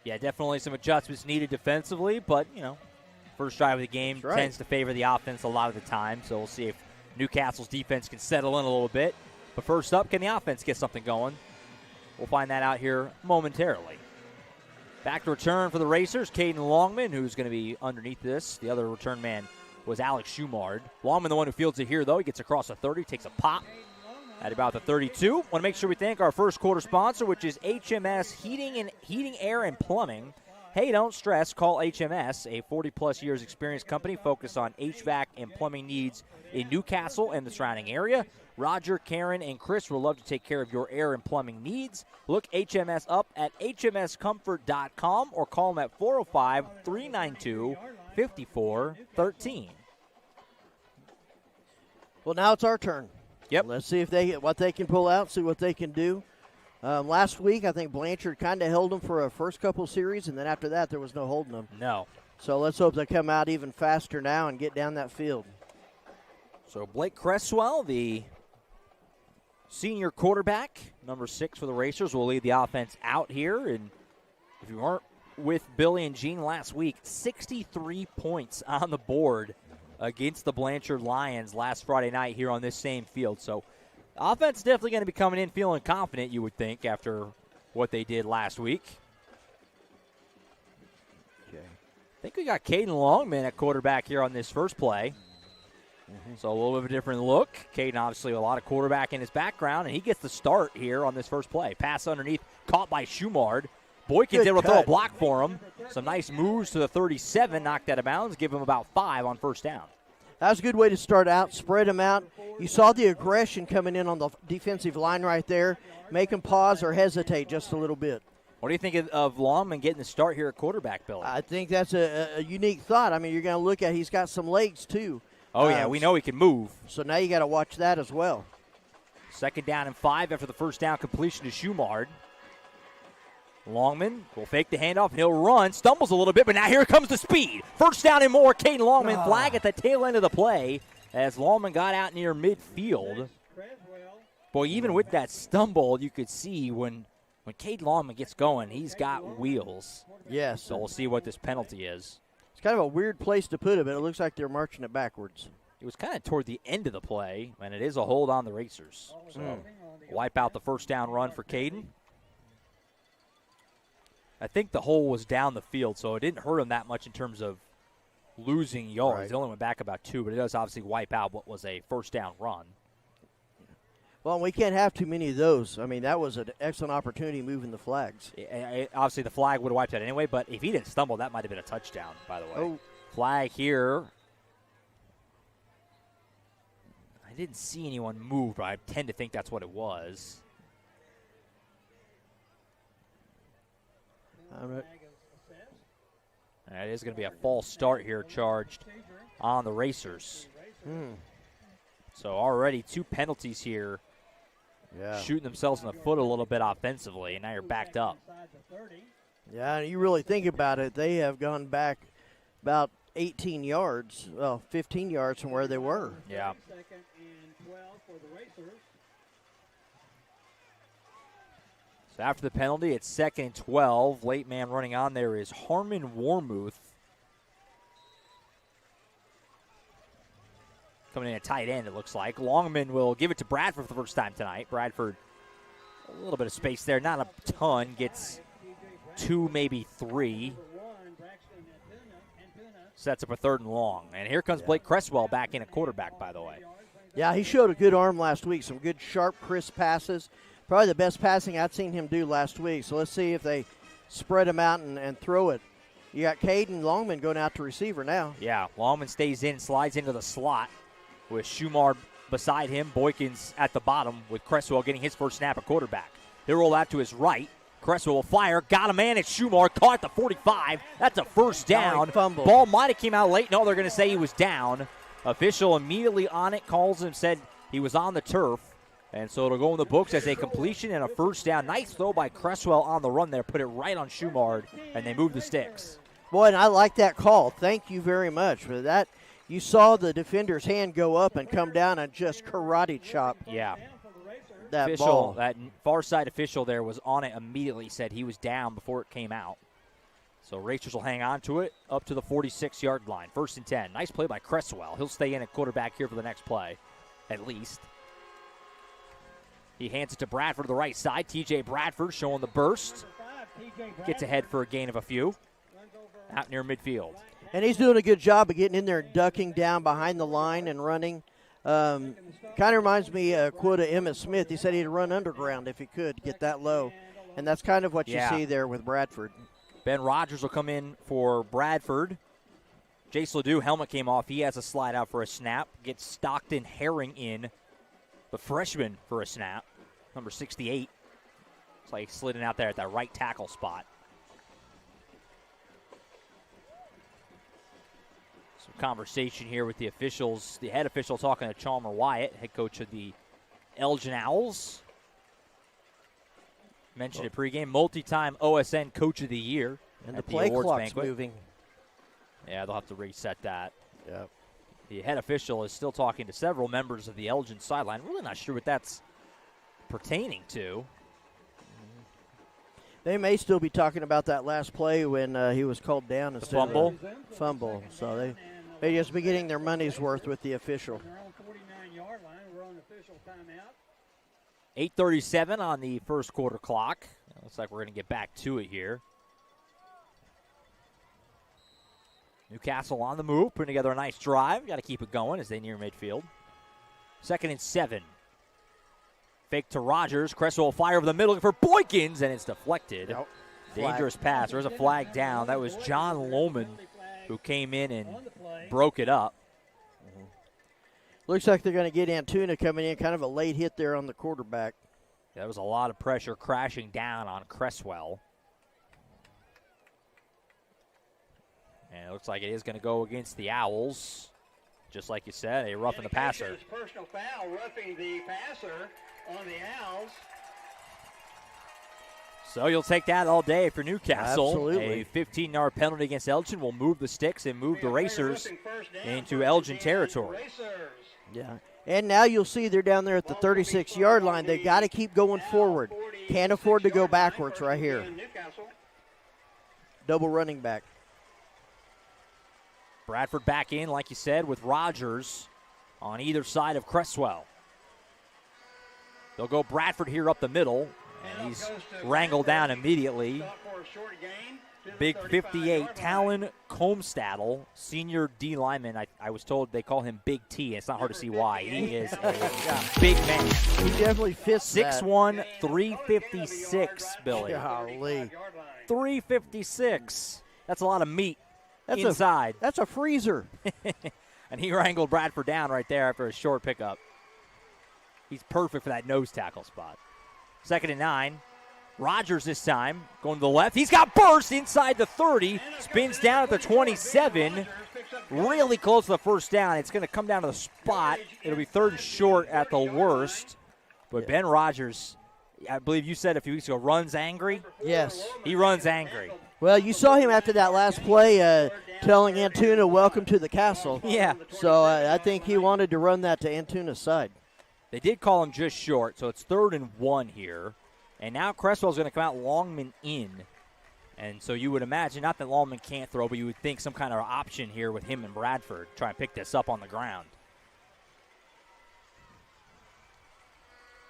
Yeah, definitely some adjustments needed defensively, but, first drive of the game tends to favor the offense a lot of the time. So we'll see if Newcastle's defense can settle in a little bit. But first up, can the offense get something going? We'll find that out here momentarily. Back to return for the Racers, Caden Longman, who's going to be underneath this. The other return man was Alex Schumard. Longman, the one who fields it here, though. He gets across the 30, takes a pop at about the 32. Want to make sure we thank our first quarter sponsor, which is HMS Heating, Air, and Plumbing. Hey, don't stress. Call HMS, a 40-plus years experienced company focused on HVAC and plumbing needs in Newcastle and the surrounding area. Roger, Karen, and Chris will love to take care of your air and plumbing needs. Look HMS up at hmscomfort.com or call them at 405-392-5413. Well, now it's our turn. Yep. Let's see what they can pull out, see what they can do. Last week, I think Blanchard kind of held them for a first couple series, and then after that, there was no holding them. No. So let's hope they come out even faster now and get down that field. So Blake Cresswell, the senior quarterback, number 6 for the Racers, will lead the offense out here. And if you weren't with Billy and Gene last week, 63 points on the board against the Blanchard Lions last Friday night here on this same field. So offense definitely going to be coming in feeling confident, you would think, after what they did last week. Okay. I think we got Caden Longman at quarterback here on this first play. So a little bit of a different look. Caden obviously a lot of quarterback in his background, and he gets the start here on this first play. Pass underneath, caught by Schumard. Boykins able to throw a block for him. Some nice moves to the 37, knocked out of bounds, give him about 5 on first down. That was a good way to start out, spread them out. You saw the aggression coming in on the defensive line right there. Make them pause or hesitate just a little bit. What do you think of Longman getting the start here at quarterback, Billy? I think that's a unique thought. I mean, you're going to look at he's got some legs too. Oh, yeah, we know he can move. So now you got to watch that as well. Second down and 5 after the first down completion to Schumard. Longman will fake the handoff, and he'll run. Stumbles a little bit, but now here comes the speed. First down and more. Caden Longman flag at the tail end of the play as Longman got out near midfield. Boy, even with that stumble, you could see when Caden Longman gets going, he's got wheels. Yes. So we'll see what this penalty is. It's kind of a weird place to put it, but it looks like they're marching it backwards. It was kind of toward the end of the play, and it is a hold on the Racers. So wipe out the first down run for Caden. I think the hole was down the field, so it didn't hurt him that much in terms of losing yards. Right. It only went back about 2, but it does obviously wipe out what was a first down run. Well, we can't have too many of those. I mean, that was an excellent opportunity moving the flags. Obviously, the flag would have wiped out anyway, but if he didn't stumble, that might have been a touchdown, by the way. Oh. Flag here. I didn't see anyone move, but I tend to think that's what it was. It is going to be a false start here charged on the Racers. So already 2 penalties here. Yeah. Shooting themselves in the foot a little bit offensively, and now you're backed up. Yeah, you really think about it, they have gone back about 18 yards, well, 15 yards from where they were. Yeah. So after the penalty, it's 2nd and 12. Late man running on there is Harmon Warmuth. Coming in at tight end, it looks like. Longman will give it to Bradford for the first time tonight. Bradford, a little bit of space there, not a ton. Gets 2, maybe 3. Sets up a 3rd and long. And here comes Blake Cresswell back in at quarterback, by the way. Yeah, he showed a good arm last week. Some good, sharp, crisp passes. Probably the best passing I've seen him do last week. So let's see if they spread him out and throw it. You got Caden Longman going out to receiver now. Yeah, Longman stays in, slides into the slot with Schumar beside him. Boykins at the bottom with Cresswell getting his first snap at quarterback. They roll out to his right. Cresswell will fire. Got a man at Schumar. Caught at the 45. That's a first down. Ball might have came out late. No, they're going to say he was down. Official immediately on it calls him, said he was on the turf. And so it'll go in the books as a completion and a first down. Nice throw by Cresswell on the run there. Put it right on Schumard, and they move the sticks. Boy, and I like that call. Thank you very much for that. You saw the defender's hand go up and come down and just karate chop. Yeah. That official, ball. that far side official there was on it immediately, said he was down before it came out. So Racers will hang on to it up to the 46-yard line. 1st and 10. Nice play by Cresswell. He'll stay in at quarterback here for the next play, at least. He hands it to Bradford to the right side. T.J. Bradford showing the burst. Gets ahead for a gain of a few. Out near midfield. And he's doing a good job of getting in there and ducking down behind the line and running. Kind of reminds me a quote of Emmitt Smith. He said he'd run underground if he could get that low. And that's kind of what you see there with Bradford. Ben Rogers will come in for Bradford. Jace Ledoux, helmet came off. He has a slide out for a snap. Gets Stockton Herring in, the freshman, for a snap. Number 68. It's like he slid in out there at that right tackle spot. Some conversation here with the officials. The head official talking to Chalmer Wyatt, head coach of the Elgin Owls. Mentioned it pregame, multi-time OSN Coach of the Year. And the play clock's moving. Yeah, they'll have to reset that. Yep. The head official is still talking to several members of the Elgin sideline. Really not sure what that's pertaining to. They may still be talking about that last play when he was called down instead fumble. of a fumble. So they may just be getting their money's worth with the official. 8:37 on the first quarter clock. Looks like we're going to get back to it here. Newcastle on the move, putting together a nice drive. Got to keep it going as they near midfield. 2nd and 7. Fake to Rogers. Cresswell will fire over the middle for Boykins, and it's deflected. Nope. Dangerous pass. There's a flag down. That was John Lohman who came in and broke it up. Looks like they're going to get Antuna coming in. Kind of a late hit there on the quarterback. That was a lot of pressure crashing down on Cresswell. And it looks like it is going to go against the Owls. Just like you said, a roughing the passer. Personal foul, roughing the passer on the Owls. So you'll take that all day for Newcastle. Absolutely. A 15-yard penalty against Elgin will move the sticks and move the Racers into Elgin territory. Yeah. And now you'll see they're down there at the 36-yard line. They've got to keep going forward. Can't afford to go backwards right here. Double running back. Bradford back in, like you said, with Rogers. on either side of Cresswell. They'll go Bradford here up the middle, and he's wrangled down immediately. Big 58, Talon Comstadel, senior D lineman. I was told they call him Big T. It's not hard to see why. He is a big man. He definitely fits 6'1", 356, Billy. Golly. 356. That's a lot of meat inside. That's a freezer. And he wrangled Bradford down right there after a short pickup. He's perfect for that nose tackle spot. 2nd and 9. Rogers this time going to the left. He's got burst inside the 30. Spins down at the 27. Really close to the first down. It's going to come down to the spot. It'll be 3rd and short at the worst. But Ben Rogers, I believe you said a few weeks ago, runs angry. Yes. He runs angry. Well, you saw him after that last play telling Antuna, welcome to the castle. Yeah. So I think he wanted to run that to Antuna's side. They did call him just short, so it's 3rd and 1 here. And now Cresswell's going to come out Longman in. And so you would imagine, not that Longman can't throw, but you would think some kind of option here with him and Bradford. Try and pick this up on the ground.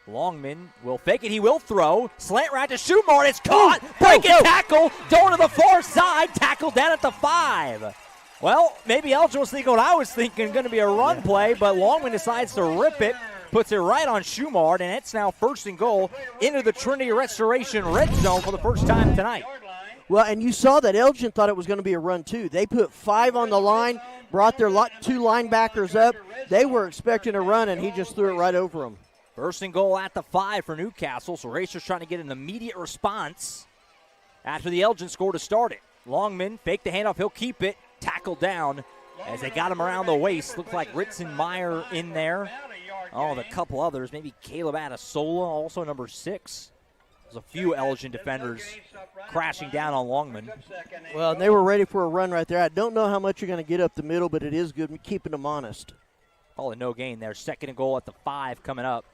Longman will fake it. He will throw. Slant right to Schumar. It's caught. Breaking tackle. Going to the far side. Tackle down at the 5. Well, maybe Elgin was thinking what I was thinking, going to be a run play, but Longman decides to rip it. Puts it right on Schumard, and it's now 1st and goal into the Trinity Restoration red zone for the first time tonight. Well, and you saw that Elgin thought it was going to be a run, too. They put 5 on the line, brought their 2 linebackers up. They were expecting a run, and he just threw it right over them. 1st and goal at the 5 for Newcastle, so Racers trying to get an immediate response after the Elgin score to start it. Longman, fake the handoff, he'll keep it, tackled down as they got him around the waist. Looks like Ritzenmeyer in there. Oh, the couple others, maybe Caleb Adesola, also number 6. There's a few Elgin defenders crashing down on Longman. Well, and they were ready for a run right there. I don't know how much you're going to get up the middle, but it is good keeping them honest. Oh, no gain there. 2nd and goal at the 5 coming up.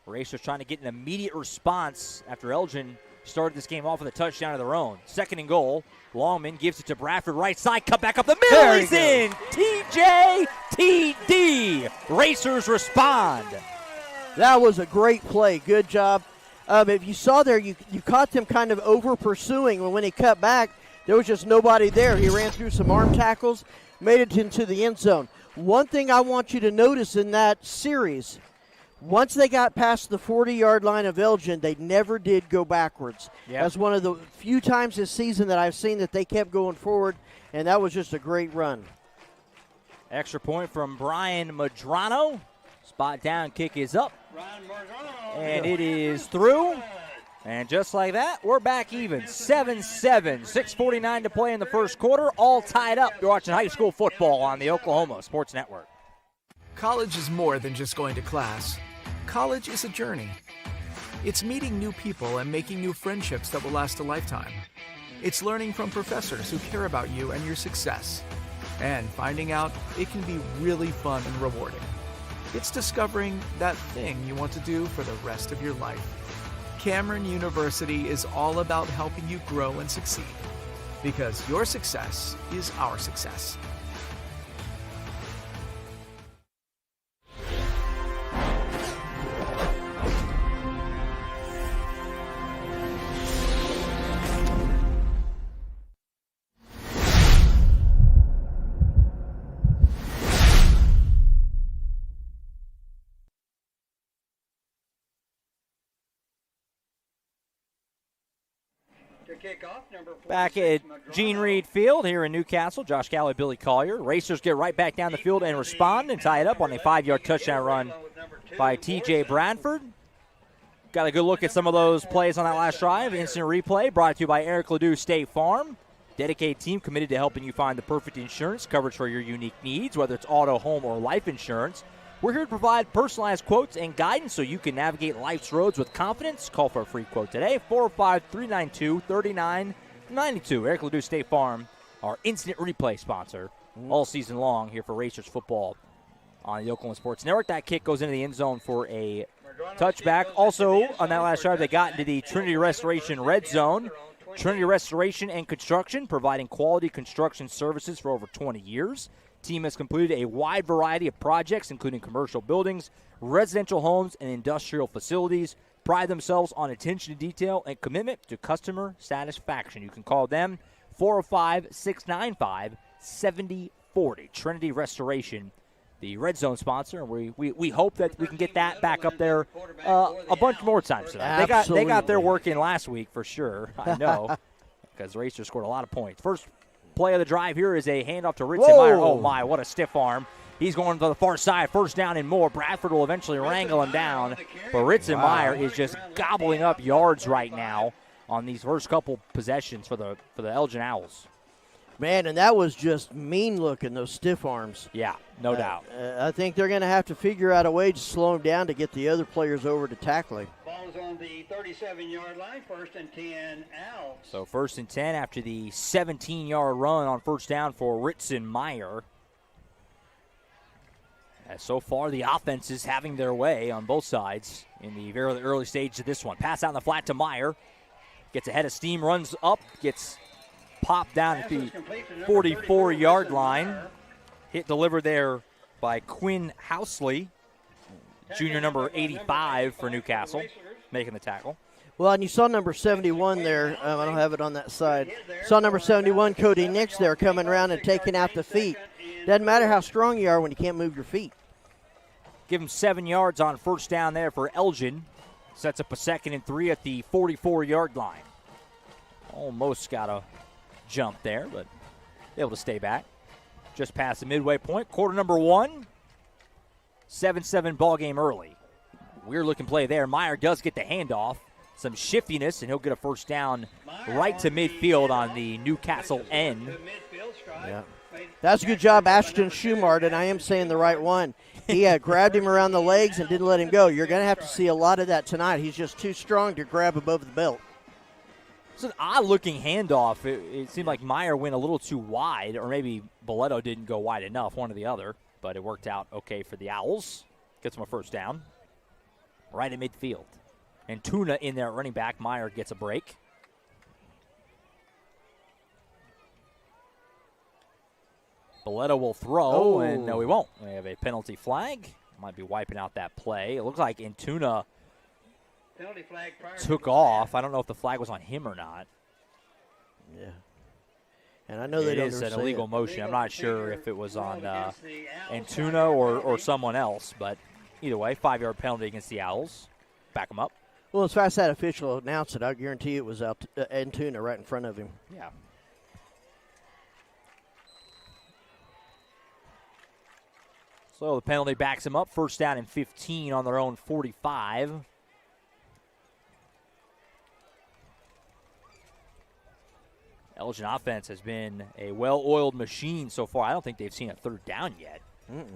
Racers trying to get an immediate response after Elgin started this game off with a touchdown of their own. 2nd and goal. Longman gives it to Bradford, right side, cut back up the middle. He's in. TJ TD. Racers respond. That was a great play. Good job. If you saw there, you caught them kind of over pursuing. When he cut back, there was just nobody there. He ran through some arm tackles, made it into the end zone. One thing I want you to notice in that series, once they got past the 40-yard line of Elgin, they never did go backwards. Yep. That's one of the few times this season that I've seen that they kept going forward, and that was just a great run. Extra point from Brian Madrano. Spot down, kick is up. And it is through. And just like that, we're back even. 7-7, 6:49 to play in the first quarter. All tied up. You're watching high school football on the Oklahoma Sports Network. College is more than just going to class. College is a journey. It's meeting new people and making new friendships that will last a lifetime. It's learning from professors who care about you and your success. And finding out it can be really fun and rewarding. It's discovering that thing you want to do for the rest of your life. Cameron University is all about helping you grow and succeed. Because your success is our success. Back at Gene Reed Field here in Newcastle. Josh Galloway, Billy Collier. Racers get right back down the field and respond and tie it up on a 5-yard touchdown run by TJ Bradford. Got a good look at some of those plays on that last drive. Instant replay brought to you by Eric Ledoux State Farm. Dedicated team committed to helping you find the perfect insurance coverage for your unique needs, whether it's auto, home, or life insurance. We're here to provide personalized quotes and guidance so you can navigate life's roads with confidence. Call for a free quote today, 405-392-3992. Eric Ledoux State Farm, our instant replay sponsor all season long here for Racers football on the Oklahoma Sports Network. That kick goes into the end zone for a touchback. Also, on that last drive, they got into the Trinity Restoration red zone. Trinity Restoration and Construction, providing quality construction services for over 20 years. Team has completed a wide variety of projects, including commercial buildings, residential homes, and industrial facilities. Pride themselves on attention to detail and commitment to customer satisfaction. You can call them 405-695-7040. Trinity Restoration, the Red Zone sponsor, and we hope that we can get that back up there a bunch more times tonight. They got their work in last week for sure, I know, because the Racers scored a lot of points. First play of the drive here is a handoff to Ritzenmeyer. Oh, my, what a stiff arm. He's going to the far side, first down and more. Bradford will eventually wrangle him down, but Ritzenmeyer is just gobbling up yards right now on these first couple possessions for the Elgin Owls. Man, and that was just mean-looking, those stiff arms. Yeah, no doubt. I think they're going to have to figure out a way to slow him down to get the other players over to tackling. Ball's on the 37-yard line, 1st and 10, Owls. So 1st and 10 after the 17-yard run on first down for Ritzenmeyer. As so far, the offense is having their way on both sides in the very early stage of this one. Pass out in the flat to Meyer. Gets ahead of steam, runs up, gets popped down at the 44-yard line. Hit delivered there by Quinn Housley, junior number 85 for Newcastle, making the tackle. Well, and you saw number 71 there. I don't have it on that side. Saw number 71, Cody Nix, there coming around and taking out the feet. Doesn't matter how strong you are when you can't move your feet. Give him 7 yards on first down there for Elgin. Sets up a 2nd and 3 at the 44-yard line. Almost got a jump there, but able to stay back. Just past the midway point. Quarter number 1. 7-7 ball game early. Weird looking play there. Meyer does get the handoff. Some shiftiness, and he'll get a first down right to midfield on the Newcastle end. Yeah. That's a good job, Ashton Schumart, and I am saying the right one. He grabbed him around the legs and didn't let him go. You're going to have to see a lot of that tonight. He's just too strong to grab above the belt. It's an odd-looking handoff. It seemed like Meyer went a little too wide, or maybe Boleto didn't go wide enough, one or the other. But it worked out okay for the Owls. Gets him a first down. Right at midfield. And Tuna in there at running back. Meyer gets a break. Boleto will throw, and no, he won't. We have a penalty flag. Might be wiping out that play. It looks like Intuna took off. I don't know if the flag was on him or not. Yeah. And I know they don't It is an illegal motion. I'm not sure if it was on Intuna or someone else, but either way, 5-yard penalty against the Owls. Back them up. Well, as fast as that official announced it, I guarantee it was Intuna right in front of him. Yeah. So the penalty backs him up. First down and 15 on their own 45. Elgin offense has been a well-oiled machine so far. I don't think they've seen a third down yet,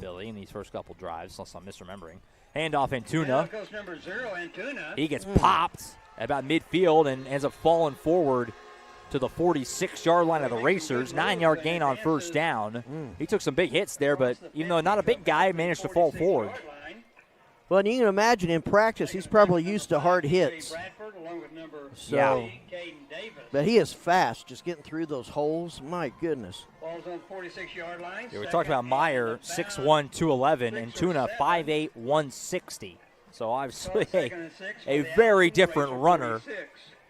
Billy, in these first couple drives, unless I'm misremembering. Handoff Intuna. Number 0, Intuna. He gets popped at about midfield and ends up falling forward to the 46-yard line of the Racers. 9-yard gain on first down. He took some big hits there, but even though not a big guy, managed to fall forward. Well, and you can imagine in practice, he's probably used to hard hits. So, yeah. But he is fast, just getting through those holes. My goodness. Ball's on 46-yard line. Yeah, we talked about Meyer, 6'1", 211, and Tuna, 5'8", 160. So obviously a very different runner.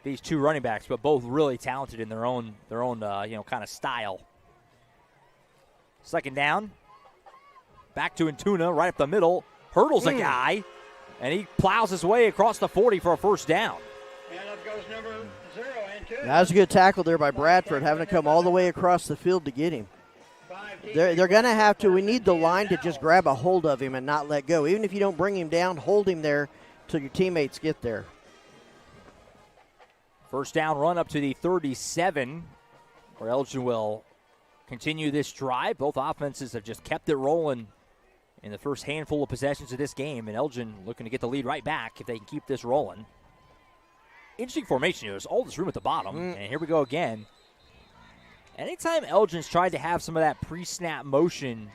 These two running backs, but both really talented in their own kind of style. Second down. Back to Intuna, right up the middle. Hurdles a guy, and he plows his way across the 40 for a first down. And up goes number 0, Intuna. That was a good tackle there by Bradford, having to come all the way across the field to get him. They're going to have to. We need the line to just grab a hold of him and not let go. Even if you don't bring him down, hold him there till your teammates get there. First down run up to the 37, where Elgin will continue this drive. Both offenses have just kept it rolling in the first handful of possessions of this game, and Elgin looking to get the lead right back if they can keep this rolling. Interesting formation here. There's all this room at the bottom, and here we go again. Anytime Elgin's tried to have some of that pre-snap motion,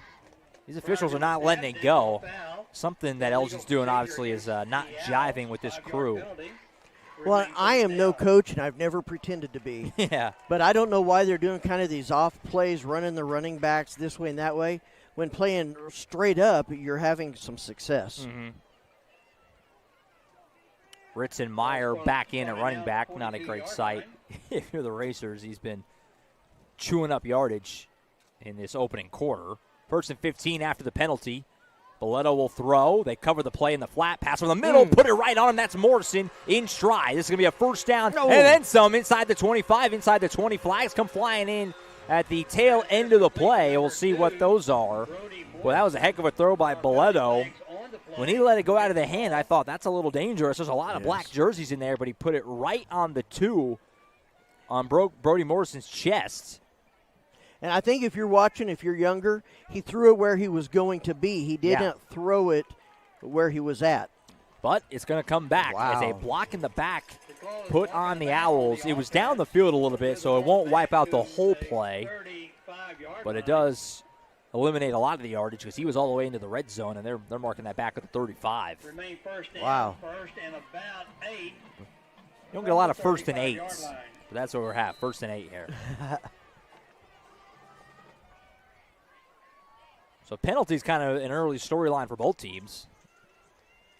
these officials are not letting it go. Something that Elgin's doing, obviously, is not jiving with this crew. Well, I am no coach, and I've never pretended to be. Yeah. But I don't know why they're doing kind of these off plays, running the running backs this way and that way. When playing straight up, you're having some success. Mm-hmm. Ritson Meyer back in at running back. Not a great sight. If you're the Racers, he's been chewing up yardage in this opening quarter. 1st and 15 after the penalty. Boletto will throw. They cover the play in the flat. Pass from the middle. Put it right on him. That's Morrison in stride. This is going to be a first down. And then some inside the 25, inside the 20. Flags come flying in at the tail end of the play. We'll see what those are. Well, that was a heck of a throw by Boletto. When he let it go out of the hand, I thought that's a little dangerous. There's a lot of black jerseys in there, but he put it right on the 2 on Brody Morrison's chest. And I think if you're watching, if you're younger, he threw it where he was going to be. He didn't throw it where he was at. But it's going to come back as a block in the back put on the Owls. It was down the field a little bit, so it won't wipe out the whole play. But it does eliminate a lot of the yardage because he was all the way into the red zone, and they're marking that back at the 35. Wow. You don't get a lot of 1st and 8s, but that's what we're at, 1st and 8 here. So penalties kind of an early storyline for both teams.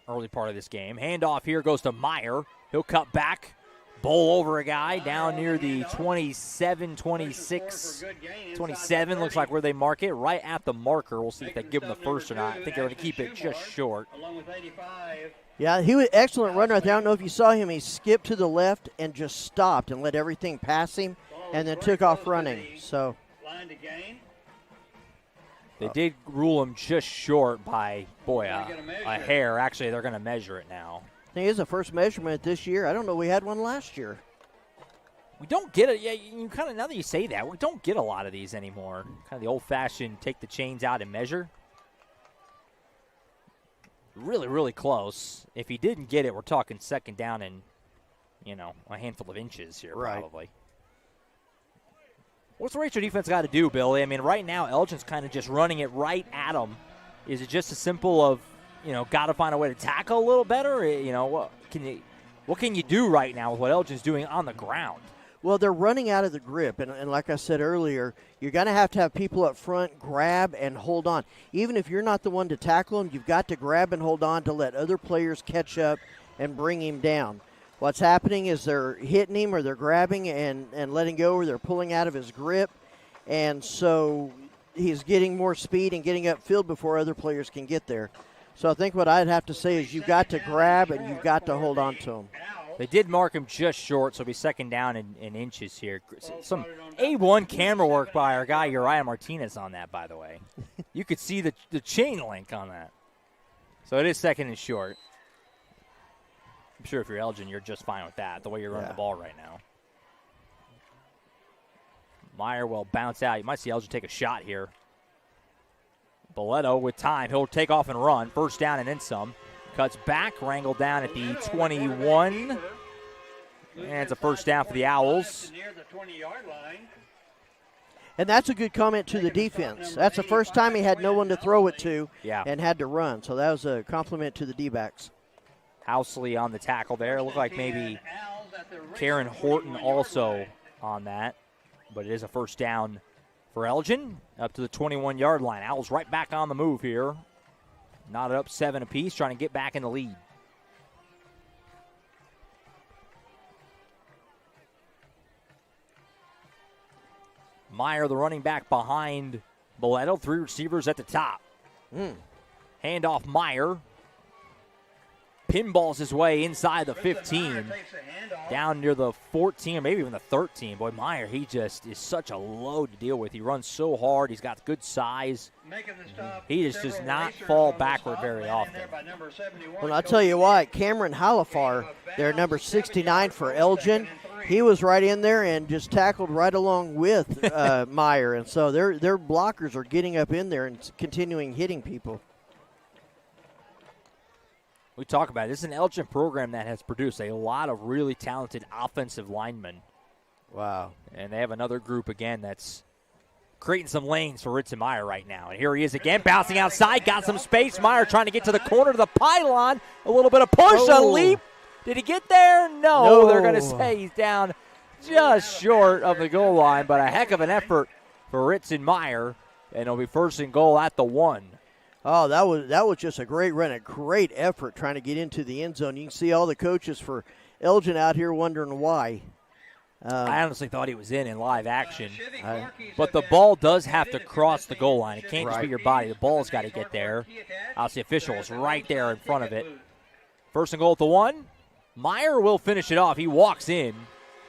Early part of this game. Handoff here goes to Meyer. He'll cut back, bowl over a guy down near the 27, 26, 27 looks like where they mark it. Right at the marker. We'll see if they give him the first or not. I think they're going to keep it just short. Yeah, he was an excellent runner out there. I don't know if you saw him. He skipped to the left and just stopped and let everything pass him and then took off running. So they did rule him just short by, a hair. Actually, they're going to measure it now. I think it's the first measurement this year. I don't know. We had one last year. We don't get it. Yeah, you kind of, now that you say that, we don't get a lot of these anymore. Kind of the old-fashioned take the chains out and measure. Really, really close. If he didn't get it, we're talking second down and, a handful of inches here probably. What's the Racer defense got to do, Billy? I mean, right now, Elgin's kind of just running it right at him. Is it just as simple of, got to find a way to tackle a little better? What can you do right now with what Elgin's doing on the ground? Well, they're running out of the grip, and like I said earlier, you're going to have people up front grab and hold on. Even if you're not the one to tackle him, you've got to grab and hold on to let other players catch up and bring him down. What's happening is they're hitting him or they're grabbing and letting go or they're pulling out of his grip, and so he's getting more speed and getting upfield before other players can get there. So I think what I'd have to say is you've got to grab and you've got to hold on to him. They did mark him just short, so it'll be second down in inches here. Some A1 camera work by our guy Uriah Martinez on that, by the way. You could see the chain link on that. So it is second and short. I'm sure if you're Elgin, you're just fine with that, the way you're running the ball right now. Meyer will bounce out. You might see Elgin take a shot here. Boletto with time. He'll take off and run. First down and then some. Cuts back, wrangled down at the 21. And it's a first down for the Owls. And that's a good comment to the defense. That's the first time he had no one to throw it to and had to run. So that was a compliment to the D-backs. Housley on the tackle there. It looked like maybe Karen Horton also on that. But it is a first down for Elgin up to the 21-yard line. Owls right back on the move here. Knotted up 7 apiece, trying to get back in the lead. Meyer, the running back behind Boletto. 3 receivers at the top. Handoff Meyer. Pinballs his way inside the 15. Down near the 14 or maybe even the 13. Boy, Meyer, he just is such a load to deal with. He runs so hard. He's got good size. He just does not fall backward very often. Well, I'll tell you what, Cameron Halifar, their number 69 for Elgin, he was right in there and just tackled right along with Meyer. And so their blockers are getting up in there and continuing hitting people. We talk about it. This is an Elgin program that has produced a lot of really talented offensive linemen. Wow. And they have another group, again, that's creating some lanes for Ritson Meyer right now. And here he is again, bouncing outside, got some space. Meyer trying to get to the corner of the pylon. A little bit of push, a leap. Did he get there? No. They're going to say he's down just short of the goal line, but a heck of an effort for Ritzenmeyer, and it'll be first and goal at the 1. Oh, that was just a great run, a great effort trying to get into the end zone. You can see all the coaches for Elgin out here wondering why. I honestly thought he was in live action. But the ball does have to cross the goal line. It can't just be your body. The ball's got to get there. The official is right there in front of it. First and goal at the 1. Meyer will finish it off. He walks in.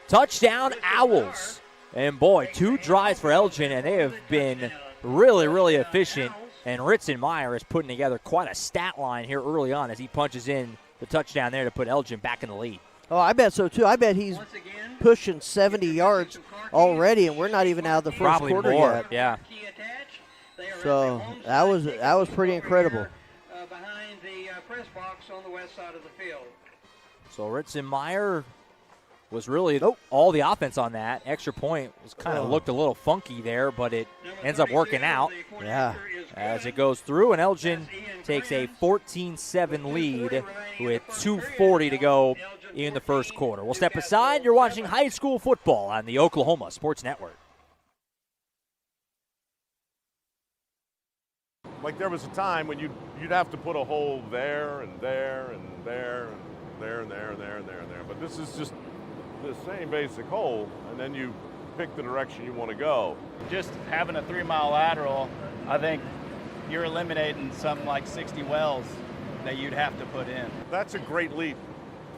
Touchdown, Owls. And, boy, 2 drives for Elgin, and they have been really, really efficient. And Ritzenmeyer is putting together quite a stat line here early on as he punches in the touchdown there to put Elgin back in the lead. Oh, I bet so, too. I bet he's pushing 70 yards already, and we're not even out of the first quarter more. yet. Yeah. So that was pretty incredible. Behind the press box on the west side of the field. So Ritzenmeyer was really all the offense on that. Extra point was kind of looked a little funky there, but it ends up working out. Yeah. As it goes through, and Elgin takes a 14-7 lead with 2:40 to go in the first quarter. We'll step aside. You're watching high school football on the Oklahoma Sports Network. Like there was a time when you'd have to put a hole there and there and there and there and there and there and there and there. But this is just the same basic hole, and then you pick the direction you want to go. Just having a 3-mile lateral, I think you're eliminating something like 60 wells that you'd have to put in. That's a great leap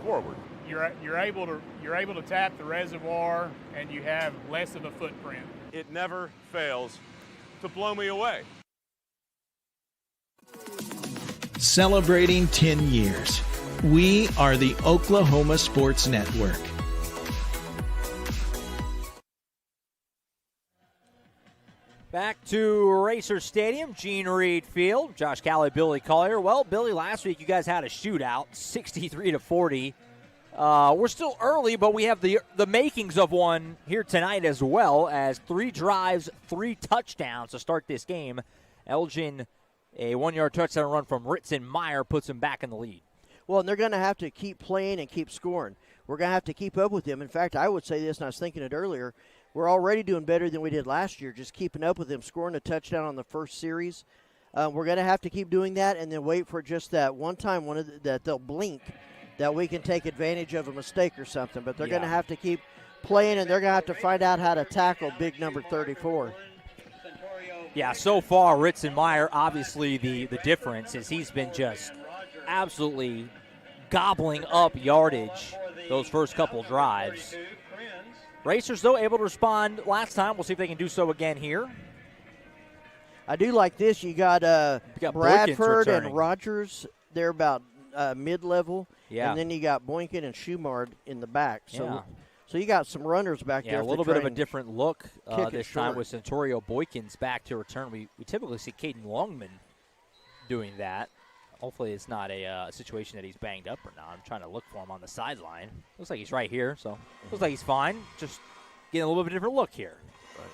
forward. You're able to tap the reservoir, and you have less of a footprint. It never fails to blow me away. Celebrating 10 years. We are the Oklahoma Sports Network. Back to Racer Stadium, Gene Reed Field. Josh Calley, Billy Collier. Well, Billy, last week you guys had a shootout, 63-40. We're still early, but we have the makings of one here tonight as well, as 3 drives, 3 touchdowns to start this game. Elgin, a 1-yard touchdown run from Ritzenmeyer puts him back in the lead. Well, and they're going to have to keep playing and keep scoring. We're going to have to keep up with them. In fact, I would say this, and I was thinking it earlier, we're already doing better than we did last year, just keeping up with them, scoring a touchdown on the first series. We're going to have to keep doing that and then wait for just that one time that they'll blink that we can take advantage of a mistake or something. But they're going to have to keep playing, and they're going to have to find out how to tackle big number 34. Yeah, so far, Ritzenmeyer, obviously the difference is he's been just absolutely gobbling up yardage those first couple drives. Racers, though, able to respond last time. We'll see if they can do so again here. I do like this. You got Bradford and Rogers. They're about mid-level. Yeah. And then you got Boykin and Schumard in the back. So you got some runners back there. Yeah, a little bit of a different look this short. time with Centurio Boykins back to return. We typically see Caden Longman doing that. Hopefully it's not a situation that he's banged up or not. I'm trying to look for him on the sideline. Looks like he's right here, so looks like he's fine. Just getting a little bit of a different look here. Right.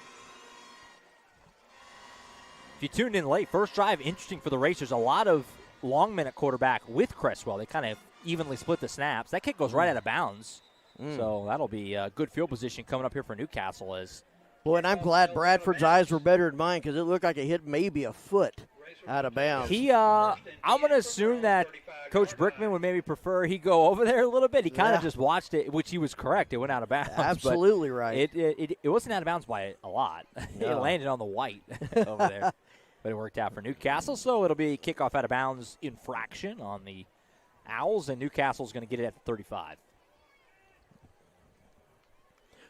If you tuned in late, first drive, interesting for the Racers. A lot of Longman at quarterback with Cresswell. They kind of evenly split the snaps. That kick goes right out of bounds. So that'll be a good field position coming up here for Newcastle. Boy, and I'm glad Bradford's eyes were better than mine because it looked like it hit maybe a foot out of bounds. I'm going to assume that Coach Brickman would maybe prefer he go over there a little bit. He kind of just watched it, which he was correct. It went out of bounds. Absolutely right. It wasn't out of bounds by a lot. It landed on the white over there. But it worked out for Newcastle, so it'll be a kickoff out of bounds infraction on the Owls, and Newcastle's going to get it at the 35.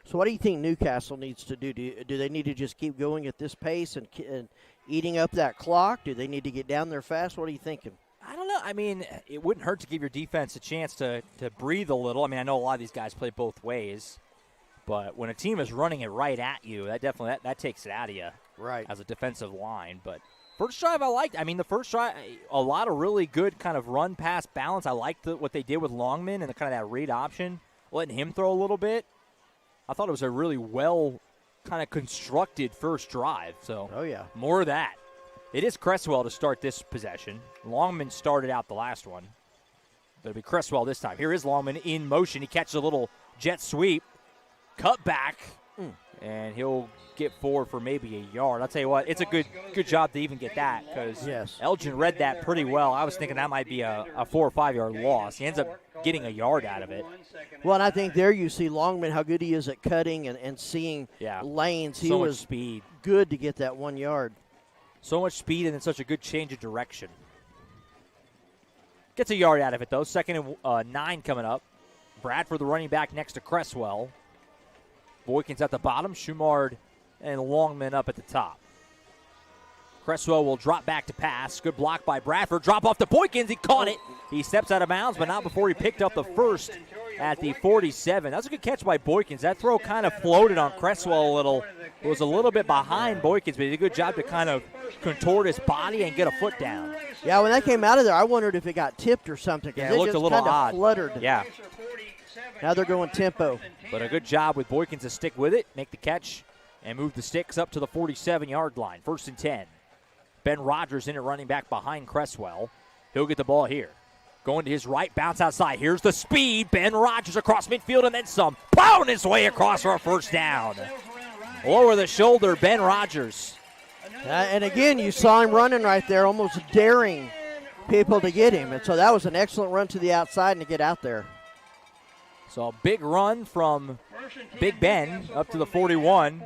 So what do you think Newcastle needs to do? Do they need to just keep going at this pace and eating up that clock? Do they need to get down there fast? What are you thinking? I don't know. I mean, it wouldn't hurt to give your defense a chance to breathe a little. I mean, I know a lot of these guys play both ways, but when a team is running it right at you, that definitely that takes it out of you as a defensive line. But first drive I liked. I mean, the first drive, a lot of really good kind of run-pass balance. I liked what they did with Longman and the kind of that read option, letting him throw a little bit. I thought it was a really well kind of constructed first drive. So more of that. It is Cresswell to start this possession. Longman started out the last one. It'll be Cresswell this time. Here is Longman in motion. He catches a little jet sweep, cut back, and he'll get forward for maybe a yard. I'll tell you what, it's a good job to even get that because Elgin read that pretty well. I was thinking that might be a 4 or 5 yard loss. He ends up getting a yard out of it. Well, and I think there you see Longman, how good he is at cutting and seeing lanes. He was speed. Good to get that 1 yard. So much speed and then such a good change of direction. Gets a yard out of it, though. 2nd and 9 coming up. Bradford, the running back, next to Cresswell. Boykins at the bottom. Schumard and Longman up at the top. Cresswell will drop back to pass. Good block by Bradford. Drop off to Boykins. He caught it. He steps out of bounds, but not before he picked up the first at the 47. That's a good catch by Boykins. That throw kind of floated on Cresswell a little. It was a little bit behind Boykins, but he did a good job to kind of contort his body and get a foot down. Yeah, when that came out of there, I wondered if it got tipped or something. Yeah, it looked a little odd. Fluttered. Yeah. Now they're going tempo. But a good job with Boykins to stick with it, make the catch, and move the sticks up to the 47-yard line. 1st and 10. Ben Rogers in at running back behind Cresswell. He'll get the ball here. Going to his right, bounce outside. Here's the speed. Ben Rogers across midfield and then some. Plowing his way across for a first down. Over the shoulder, Ben Rogers. And again, you saw him running right there, almost daring people to get him. And so that was an excellent run to the outside and to get out there. So a big run from Big Ben up to the 41.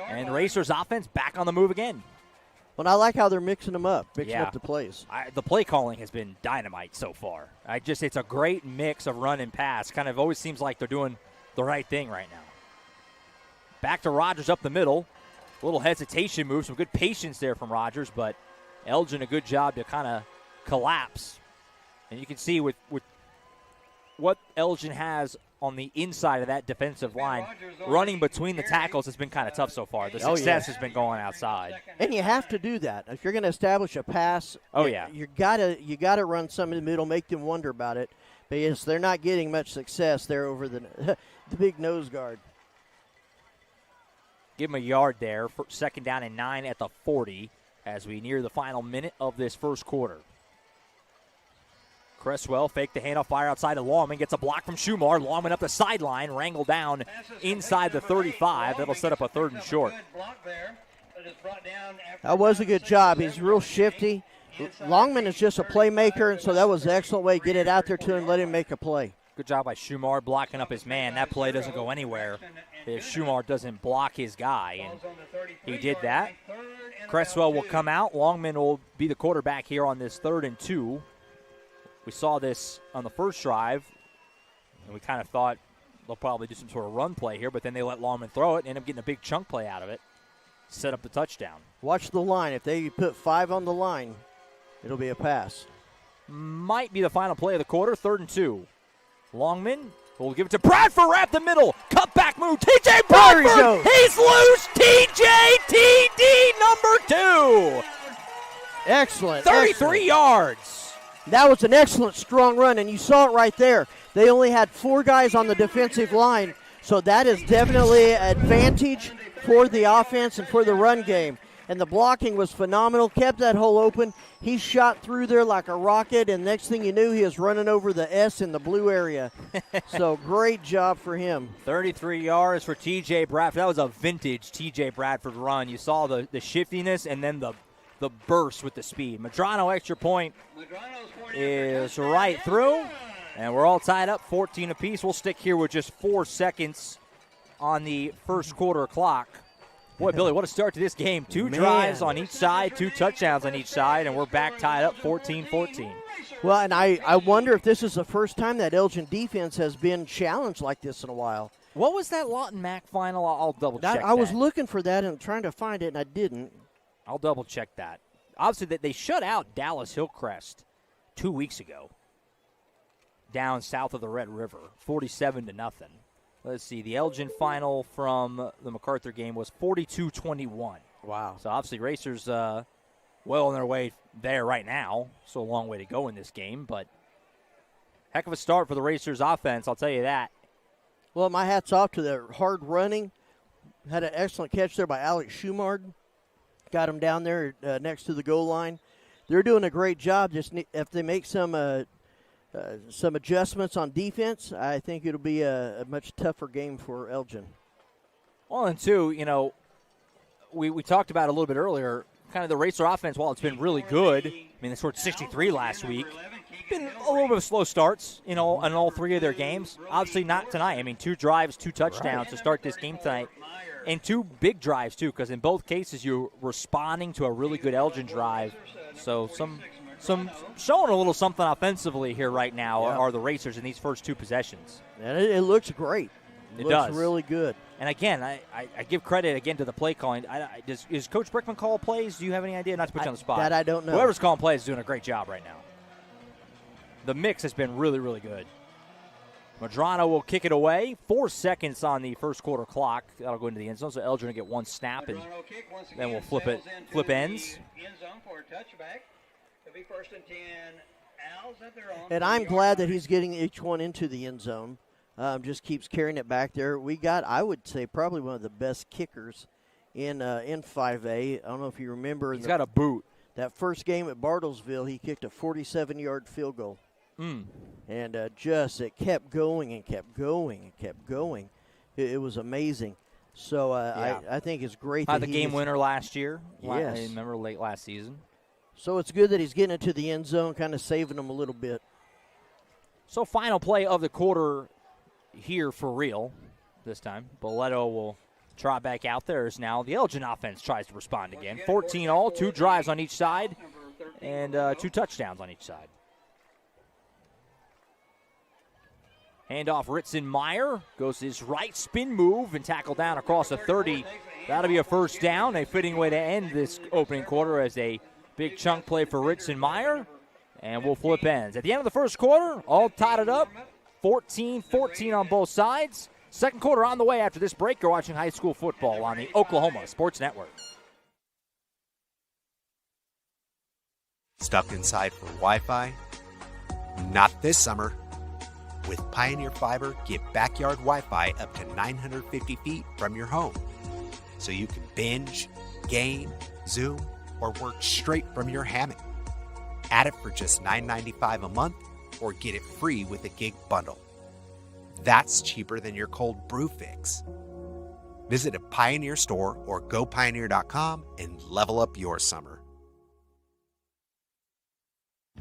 And Racers offense back on the move again. Well, I like how they're mixing them up, mixing up the plays. The play calling has been dynamite so far. It's a great mix of run and pass. Kind of always seems like they're doing the right thing right now. Back to Rogers up the middle. A little hesitation move, some good patience there from Rogers, but Elgin a good job to kind of collapse. And you can see with what Elgin has on the inside of that defensive line, running between the tackles has been kind of tough so far. The success has been going outside. And you have to do that. If you're going to establish a pass, you gotta run some in the middle, make them wonder about it. But yes, they're not getting much success there over the big nose guard. Give him a yard there for 2nd down and 9 at the 40 as we near the final minute of this first quarter. Cresswell faked the handoff, fire outside to Longman, gets a block from Schumar. Longman up the sideline, wrangled down inside the 35. That'll set up a 3rd and short. That was a good job. He's real shifty. Longman is just a playmaker, and so that was an excellent way to get it out there to him and let him make a play. Good job by Schumar blocking up his man. That play doesn't go anywhere if Schumar doesn't block his guy, and he did that. Cresswell will come out. Longman will be the quarterback here on this 3rd and 2. We saw this on the first drive, and we kind of thought they'll probably do some sort of run play here, but then they let Longman throw it and end up getting a big chunk play out of it, set up the touchdown. Watch the line. If they put 5 on the line, it'll be a pass. Might be the final play of the quarter, 3rd and 2. Longman will give it to Bradford right up the middle. Cut back move. TJ Bradford. He's loose. TD number 2. Excellent. 33 yards. That was an excellent, strong run, and you saw it right there. They only had 4 guys on the defensive line, so that is definitely an advantage for the offense and for the run game. And the blocking was phenomenal, kept that hole open. He shot through there like a rocket, and next thing you knew, he was running over the S in the blue area. So great job for him. 33 yards for T.J. Bradford. That was a vintage T.J. Bradford run. You saw the shiftiness and then the burst with the speed. Madrano extra point is right through, and we're all tied up 14 apiece. We'll stick here with just 4 seconds on the first quarter clock. Boy, Billy, what a start to this game. 2 drives on each side, 2 touchdowns on each side, and we're back tied up 14-14. Well, and I wonder if this is the first time that Elgin defense has been challenged like this in a while. What was that Lawton Mack final? I'll double-check that. I was looking for that and trying to find it, and I didn't. I'll double-check that. Obviously, they shut out Dallas Hillcrest 2 weeks ago down south of the Red River, 47-0. Let's see. The Elgin final from the MacArthur game was 42-21. Wow. So, obviously, Racers well on their way there right now. So, a long way to go in this game. But heck of a start for the Racers offense, I'll tell you that. Well, my hat's off to the hard running. Had an excellent catch there by Alex Schumard. Got him down there next to the goal line. They're doing a great job. Just if they make some some adjustments on defense, I think it'll be a much tougher game for Elgin. Well, and two, we talked about a little bit earlier, kind of the Racer offense, while it's been really good. I mean, they scored 63 last week. Been a little bit of slow starts, in all three of their games. Obviously not tonight. I mean, 2 drives, 2 touchdowns to start this game tonight. And 2 big drives, too, because in both cases you're responding to a really good Elgin drive. So some showing a little something offensively here right now are the Racers in these first 2 possessions. And it looks great. It looks does. really good. And again, I give credit again to the play calling. Does Coach Brickman call plays? Do you have any idea? Not to put you on the spot. That I don't know. Whoever's calling plays is doing a great job right now. The mix has been really, really good. Madrano will kick it away. 4 seconds on the first quarter clock. That'll go into the end zone. So Elgin will get 1 snap, and then we'll flip ends. End zone for a touchback. It'll be 1st and 10. Owls at their own. And I'm glad that he's getting each one into the end zone. Just keeps carrying it back there. We got, I would say, probably one of the best kickers in 5A. I don't know if you remember. He's got a boot. That first game at Bartlesville, he kicked a 47-yard field goal. And it kept going and kept going and kept going. It was amazing. So I think it's great that the game winner last year. Yes. I remember late last season. So it's good that he's getting into the end zone, kind of saving them a little bit. So final play of the quarter here for real this time. Boleto will trot back out there as now the Elgin offense tries to respond again. 14 all, 2 drives on each side, and 2 touchdowns on each side. Handoff Ritzenmeyer goes his right spin move and tackle down across the 30. That'll be a first down. A fitting way to end this opening quarter as a big chunk play for Ritzenmeyer. And we'll flip ends. At the end of the first quarter, all tied it up. 14-14 on both sides. Second quarter on the way after this break. You're watching high school football on the Oklahoma Sports Network. Stuck inside for Wi-Fi? Not this summer. With Pioneer Fiber, get backyard Wi-Fi up to 950 feet from your home. So you can binge, game, Zoom, or work straight from your hammock. Add it for just $9.95 a month or get it free with a gig bundle. That's cheaper than your cold brew fix. Visit a Pioneer store or gopioneer.com and level up your summer.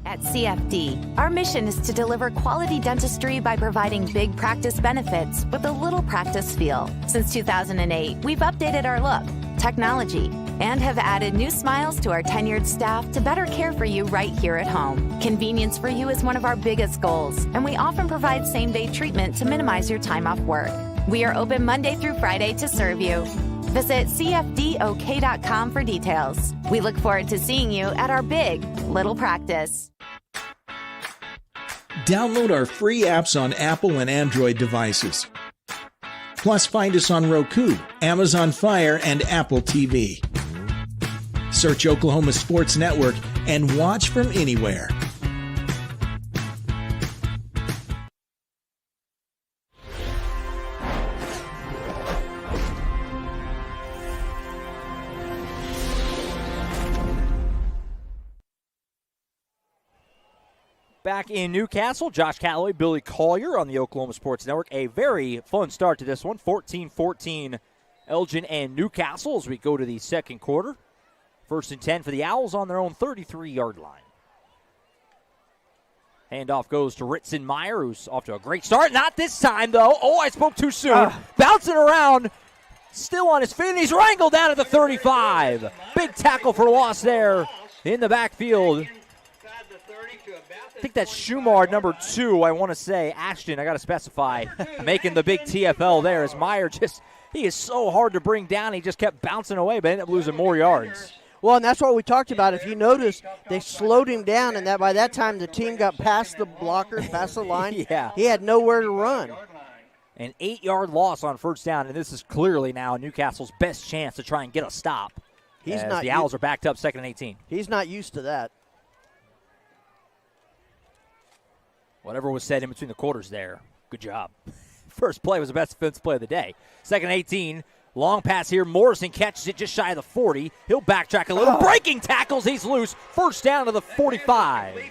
At CFD, our mission is to deliver quality dentistry by providing big practice benefits with a little practice feel. Since 2008, we've updated our look, technology, and have added new smiles to our tenured staff to better care for you right here at home. Convenience for you is one of our biggest goals, and we often provide same-day treatment to minimize your time off work. We are open Monday through Friday to serve you. Visit cfdok.com for details. We look forward to seeing you at our big little practice. Download our free apps on Apple and Android devices. Plus, find us on Roku, Amazon Fire, and Apple TV. Search Oklahoma Sports Network and watch from anywhere. Back in Newcastle, Josh Calloway, Billy Collier on the Oklahoma Sports Network. A very fun start to this one. 14-14 Elgin and Newcastle as we go to the second quarter. 1st and 10 for the Owls on their own 33-yard line. Handoff goes to Ritzenmeyer, who's off to a great start. Not this time, though. Oh, I spoke too soon. Bouncing around, still on his feet, and he's wrangled down at the 35. Big tackle for loss there in the backfield. I think that's Schumard, number 2, I want to say. Ashton, I got to specify, making the big TFL there as Meyer he is so hard to bring down. He just kept bouncing away, but ended up losing more yards. Well, and that's what we talked about. If you notice, they slowed him down, and that by that time the team got past the blockers, past the line. Yeah. He had nowhere to run. An 8-yard loss on first down, and this is clearly now Newcastle's best chance to try and get a stop. The Owls are backed up 2nd and 18. He's not used to that. Whatever was said in between the quarters there, good job. First play was the best defense play of the day. 2nd and 18, long pass here. Morrison catches it just shy of the 40. He'll backtrack a little. Breaking tackles, he's loose. First down to the 45.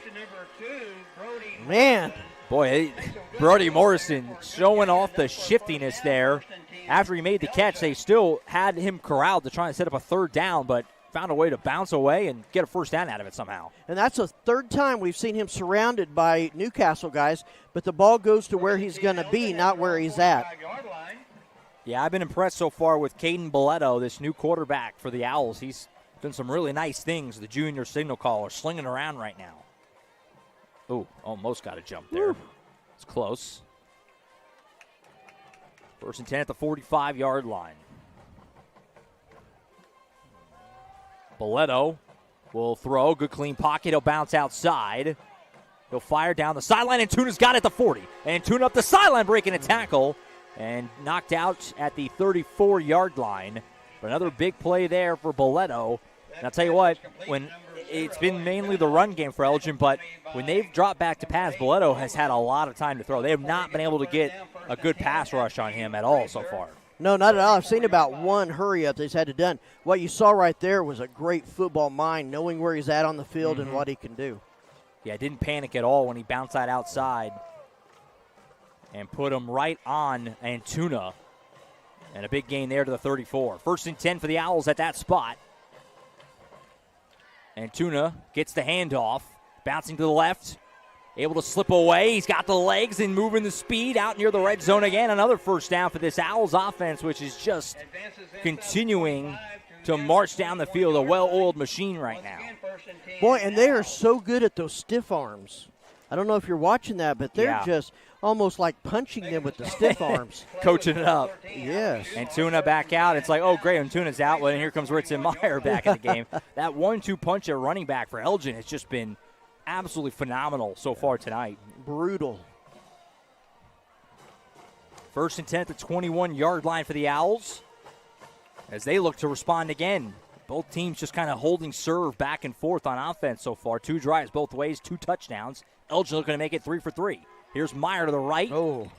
Man. Boy, Brody Morrison showing off the shiftiness there. After he made the catch, they still had him corralled to try and set up a third down, but found a way to bounce away and get a first down out of it somehow. And that's the third time we've seen him surrounded by Newcastle guys, but the ball goes to where he's going to be, not where he's at. Yeah, I've been impressed so far with Caden Boletto, this new quarterback for the Owls. He's done some really nice things, the junior signal caller, slinging around right now. Oh, almost got a jump there. It's close. First and 10 at the 45-yard line. Boletto will throw. Good clean pocket. He'll bounce outside. He'll fire down the sideline, and Tuna's got it at the 40. And Tuna up the sideline, breaking a tackle, and knocked out at the 34-yard line. But another big play there for Boletto. And I'll tell you what, when it's been mainly the run game for Elgin, but when they've dropped back to pass, Boletto has had a lot of time to throw. They have not been able to get a good pass rush on him at all so far. No, not at all. I've seen about one hurry-up they've had to done. What you saw right there was a great football mind, knowing where he's at on the field and what he can do. Yeah, didn't panic at all when he bounced that outside and put him right on Antuna. And a big gain there to the 34. First and 10 for the Owls at that spot. Antuna gets the handoff, bouncing to the left, able to slip away. He's got the legs and moving the speed out near the red zone again. Another first down for this Owls offense, which is just continuing to march down the field, a well-oiled machine right now. Boy, and they are so good at those stiff arms. I don't know if you're watching that, but they're just almost like punching them with the stiff arms. Coaching it up. Yes. And Tuna back out. It's like, oh, great, and Tuna's out. Well, and here comes Ritson Meyer back in the game. That 1-2 punch at running back for Elgin has just been absolutely phenomenal so far tonight. Brutal. First and 10 at the 21-yard line for the Owls as they look to respond again. Both teams just kind of holding serve back and forth on offense so far. 2 drives both ways, 2 touchdowns. Elgin looking to make it 3 for 3. Here's Meyer to the right. Oh.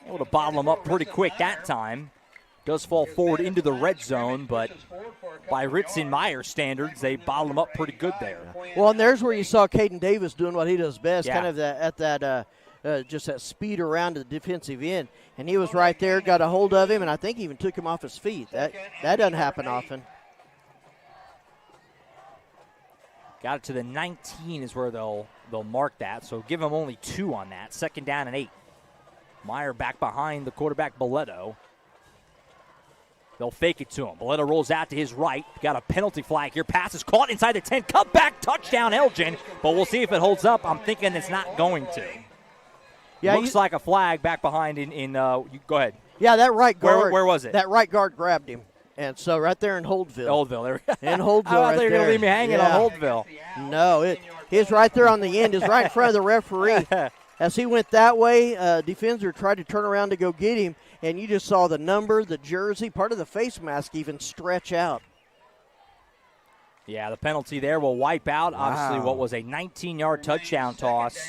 Able to bottle him up pretty quick that time. Does fall forward into the red zone, but by Ritson Meyer standards, they bottle him up pretty good there. Well, and there's where you saw Caden Davis doing what he does best, kind of just that speed around the defensive end. And he was right there, got a hold of him, and I think even took him off his feet. That doesn't happen often. Got it to the 19 is where they'll mark that, so give them only 2 on that. Second down and 8. Meyer back behind the quarterback, Boletto. They'll fake it to him. Boletto rolls out to his right. Got a penalty flag here. Pass is caught inside the 10. Cut back, touchdown, Elgin. But we'll see if it holds up. I'm thinking it's not going to. Yeah, looks like a flag back behind go ahead. Yeah, that right guard. Where was it? That right guard grabbed him. And so right there in Holdville. There we go. In Holdville, I thought they were going to leave me hanging on Holdville. No, it's right there on the end. It's right in front of the referee. As he went that way, defender tried to turn around to go get him, and you just saw the number, the jersey, part of the face mask even stretch out. Yeah, the penalty there will wipe out, obviously, what was a 19-yard touchdown toss.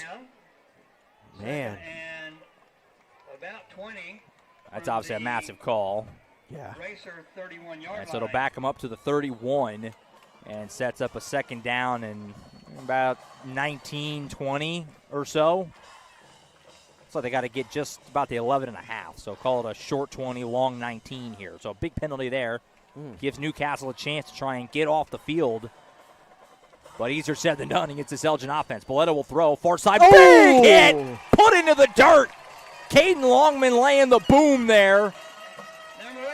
Man. And about 20. That's obviously a massive call. Yeah. Racer 31-yard and so it'll back him up to the 31 and sets up a second down and about 19, 20 or so. So they got to get just about the 11 and a half. So call it a short 20, long 19 here. So a big penalty there. Gives Newcastle a chance to try and get off the field. But easier said than done against this Elgin offense. Boletto will throw. Far side. Oh! Big hit. Put into the dirt. Caden Longman laying the boom there.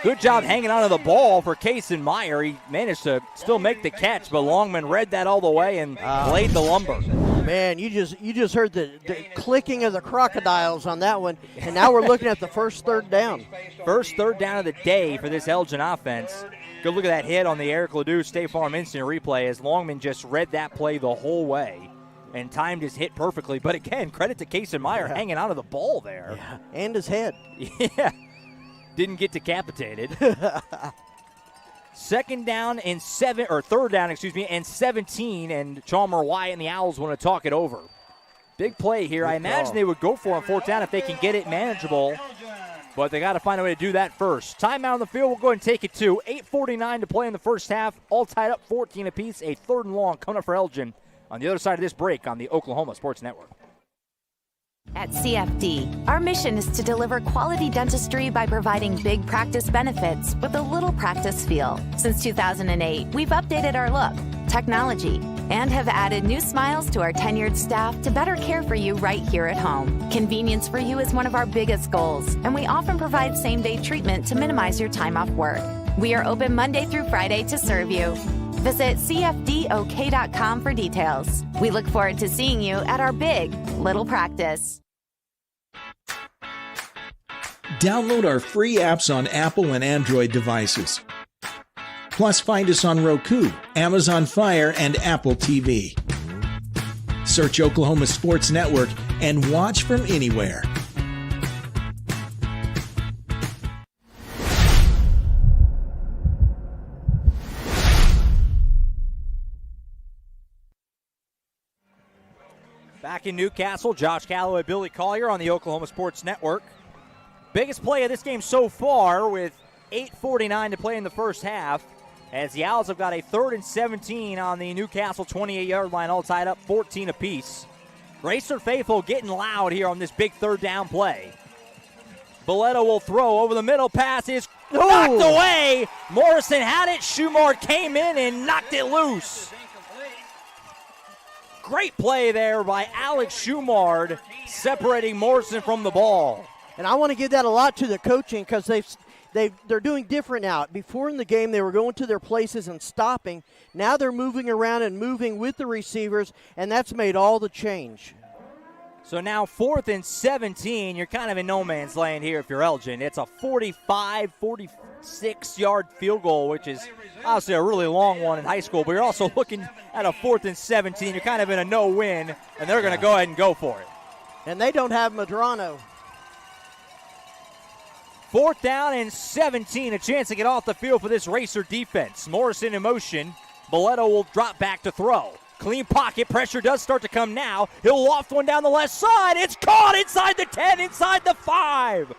Good job hanging onto the ball for Cason Meyer. He managed to still make the catch, but Longman read that all the way and laid the lumber. Man, you just heard the clicking of the crocodiles on that one, and now we're looking at the first third down. First third down of the day for this Elgin offense. Good look at that hit on the Eric Ledoux State Farm instant replay as Longman just read that play the whole way and timed his hit perfectly. But again, credit to Cason Meyer hanging onto the ball there. Yeah, and his head. Yeah. Didn't get decapitated. Third down, and 17, and Chalmer Wyatt and the Owls want to talk it over. Big play here. I imagine they would go for it on fourth down if they can get it manageable, but they got to find a way to do that first. Timeout on the field. We'll go ahead and take it to 8:49 to play in the first half. All tied up 14 apiece. A third and long coming up for Elgin on the other side of this break on the Oklahoma Sports Network. At CFD, our mission is to deliver quality dentistry by providing big practice benefits with a little practice feel. Since 2008, we've updated our look, technology, and have added new smiles to our tenured staff to better care for you right here at home. Convenience for you is one of our biggest goals, and we often provide same-day treatment to minimize your time off work. We are open Monday through Friday to serve you. Visit cfdok.com for details. We look forward to seeing you at our big little practice. Download our free apps on Apple and Android devices. Plus, find us on Roku, Amazon Fire, and Apple TV. Search Oklahoma Sports Network and watch from anywhere. Back in Newcastle, Josh Calloway, Billy Collier on the Oklahoma Sports Network. Biggest play of this game so far with 8:49 to play in the first half, as the Owls have got a 3rd and 17 on the Newcastle 28-yard line, all tied up 14 apiece. Racer faithful getting loud here on this big 3rd down play. Boletto will throw over the middle. Pass is knocked away. Morrison had it. Schumard came in and knocked it loose. Great play there by Alex Schumard, separating Morrison from the ball. And I want to give that a lot to the coaching, because they're doing different now. Before in the game, they were going to their places and stopping. Now they're moving around and moving with the receivers, and that's made all the change. So now 4th and 17. You're kind of in no man's land here if you're Elgin. It's a 45, 46-yard field goal, which is obviously a really long one in high school, but you're also looking at a 4th and 17. You're kind of in a no-win, and they're going to go ahead and go for it. And they don't have Madrano. 4th down and 17, a chance to get off the field for this Racer defense. Morrison in motion. Boletto will drop back to throw. Clean pocket, pressure does start to come now. He'll loft one down the left side. It's caught inside the 10, inside the 5.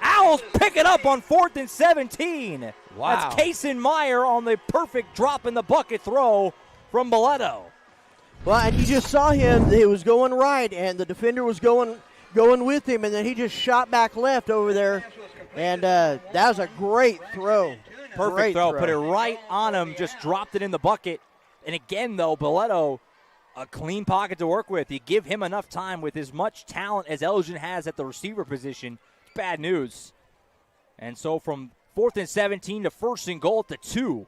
Owls pick it up on 4th and 17. Wow. That's Kason Meyer on the perfect drop in the bucket throw from Boletto. Well, and you just saw him. He was going right, and the defender was going with him, and then he just shot back left over there. And that was a great throw. Perfect throw. Put it right on him, just dropped it in the bucket. And again, though, Boletto, a clean pocket to work with. You give him enough time with as much talent as Elgin has at the receiver position. It's bad news. And so from 4th and 17 to 1st and goal at the 2.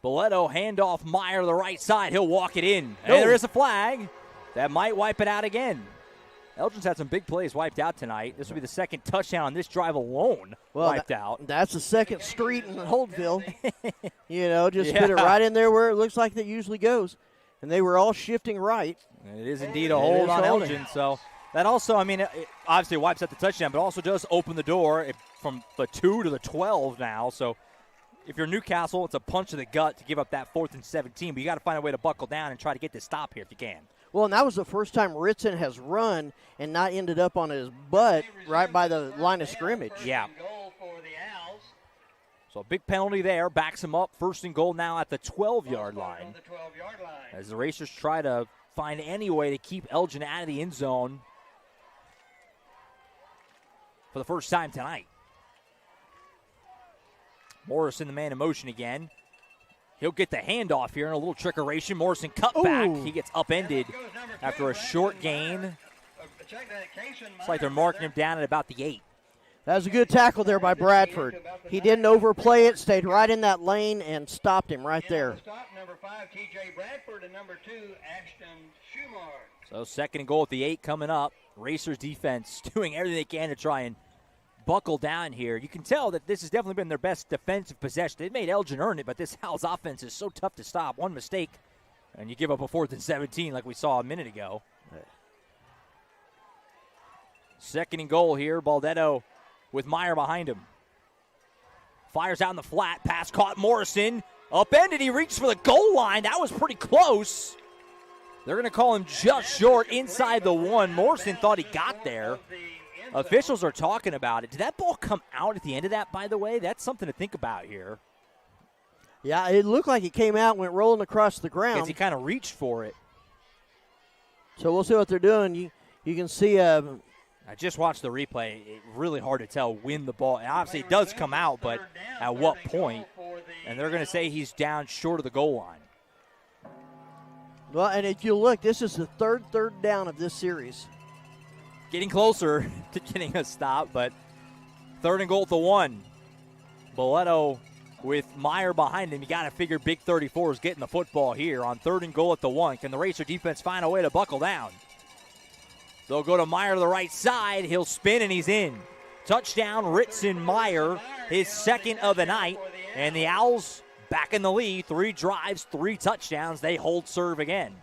Boletto handoff Meyer to the right side. He'll walk it in. And there is a flag that might wipe it out again. Elgin's had some big plays wiped out tonight. This will be the 2nd touchdown on this drive alone wiped out. That's the 2nd street in Holtville. Put it right in there where it looks like it usually goes. And they were all shifting right. And it is indeed a hold on Elgin. So that also, it obviously wipes out the touchdown, but also does open the door from the 2 to the 12 now. So if you're Newcastle, it's a punch to the gut to give up that 4th and 17, but you got to find a way to buckle down and try to get this stop here if you can. Well, and that was the first time Ritson has run and not ended up on his butt right by the line of scrimmage. Yeah. So a big penalty there. Backs him up. 1st and goal now at the 12-yard line. As the Racers try to find any way to keep Elgin out of the end zone for the first time tonight. Morrison, the man in motion again. He'll get the handoff here in a little trickeration. Morrison cut back. He gets upended after a short gain. It's like they're marking him down at about the 8. That was a good tackle there by Bradford. He didn't overplay it, stayed right in that lane, and stopped him right there. Number 5, T.J. Bradford, and number 2, Ashton Schumard. So 2nd and goal at the 8 coming up. Racers defense doing everything they can to try and buckle down here. You can tell that this has definitely been their best defensive possession. They made Elgin earn it, but this Owls offense is so tough to stop. One mistake, and you give up a 4th and 17 like we saw a minute ago. 2nd and goal here. Boletto with Meyer behind him. Fires out in the flat. Pass caught. Morrison upended. He reached for the goal line. That was pretty close. They're going to call him just short inside the 1. Morrison thought he got there. Officials are talking about it. Did that ball come out at the end of that, by the way? That's something to think about here. Yeah, it looked like it came out and went rolling across the ground. Because he kind of reached for it. So we'll see what they're doing. You can see I just watched the replay. It's really hard to tell when the ball, and obviously it does come out, but at what point? And they're going to say he's down short of the goal line. Well, and if you look, this is the third down of this series. Getting closer to getting a stop, but 3rd and goal at the 1. Boleto with Meyer behind him. You got to figure Big 34 is getting the football here on 3rd and goal at the 1. Can the Racer defense find a way to buckle down? They'll go to Meyer to the right side. He'll spin, and he's in. Touchdown, Ritson Meyer, his 2nd of the night. And the Owls back in the lead. 3 drives, 3 touchdowns. They hold serve again.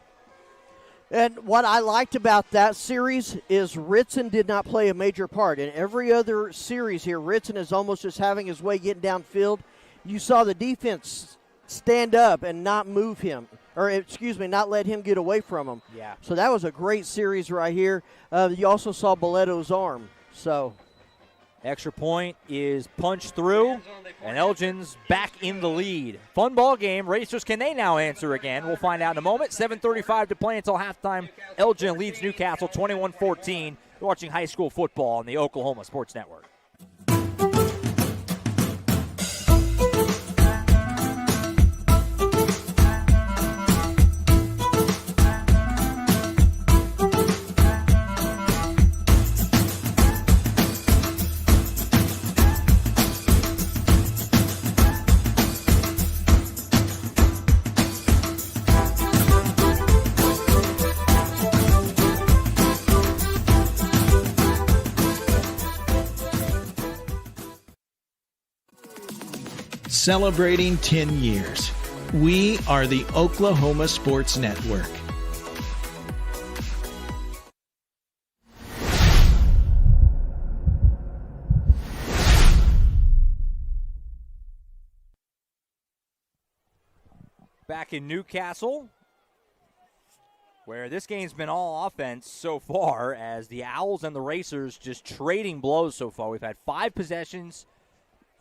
And what I liked about that series is Ritson did not play a major part. In every other series here, Ritson is almost just having his way getting downfield. You saw the defense stand up and not move him, not let him get away from him. Yeah. So that was a great series right here. You also saw Boleto's arm. So extra point is punched through, and Elgin's back in the lead. Fun ball game. Racers, can they now answer again? We'll find out in a moment. 7:35 to play until halftime. Elgin leads Newcastle 21-14. You're watching high school football on the Oklahoma Sports Network. Celebrating 10 years. We are the Oklahoma Sports Network. Back in Newcastle, where this game's been all offense so far, as the Owls and the Racers just trading blows so far. We've had 5 possessions,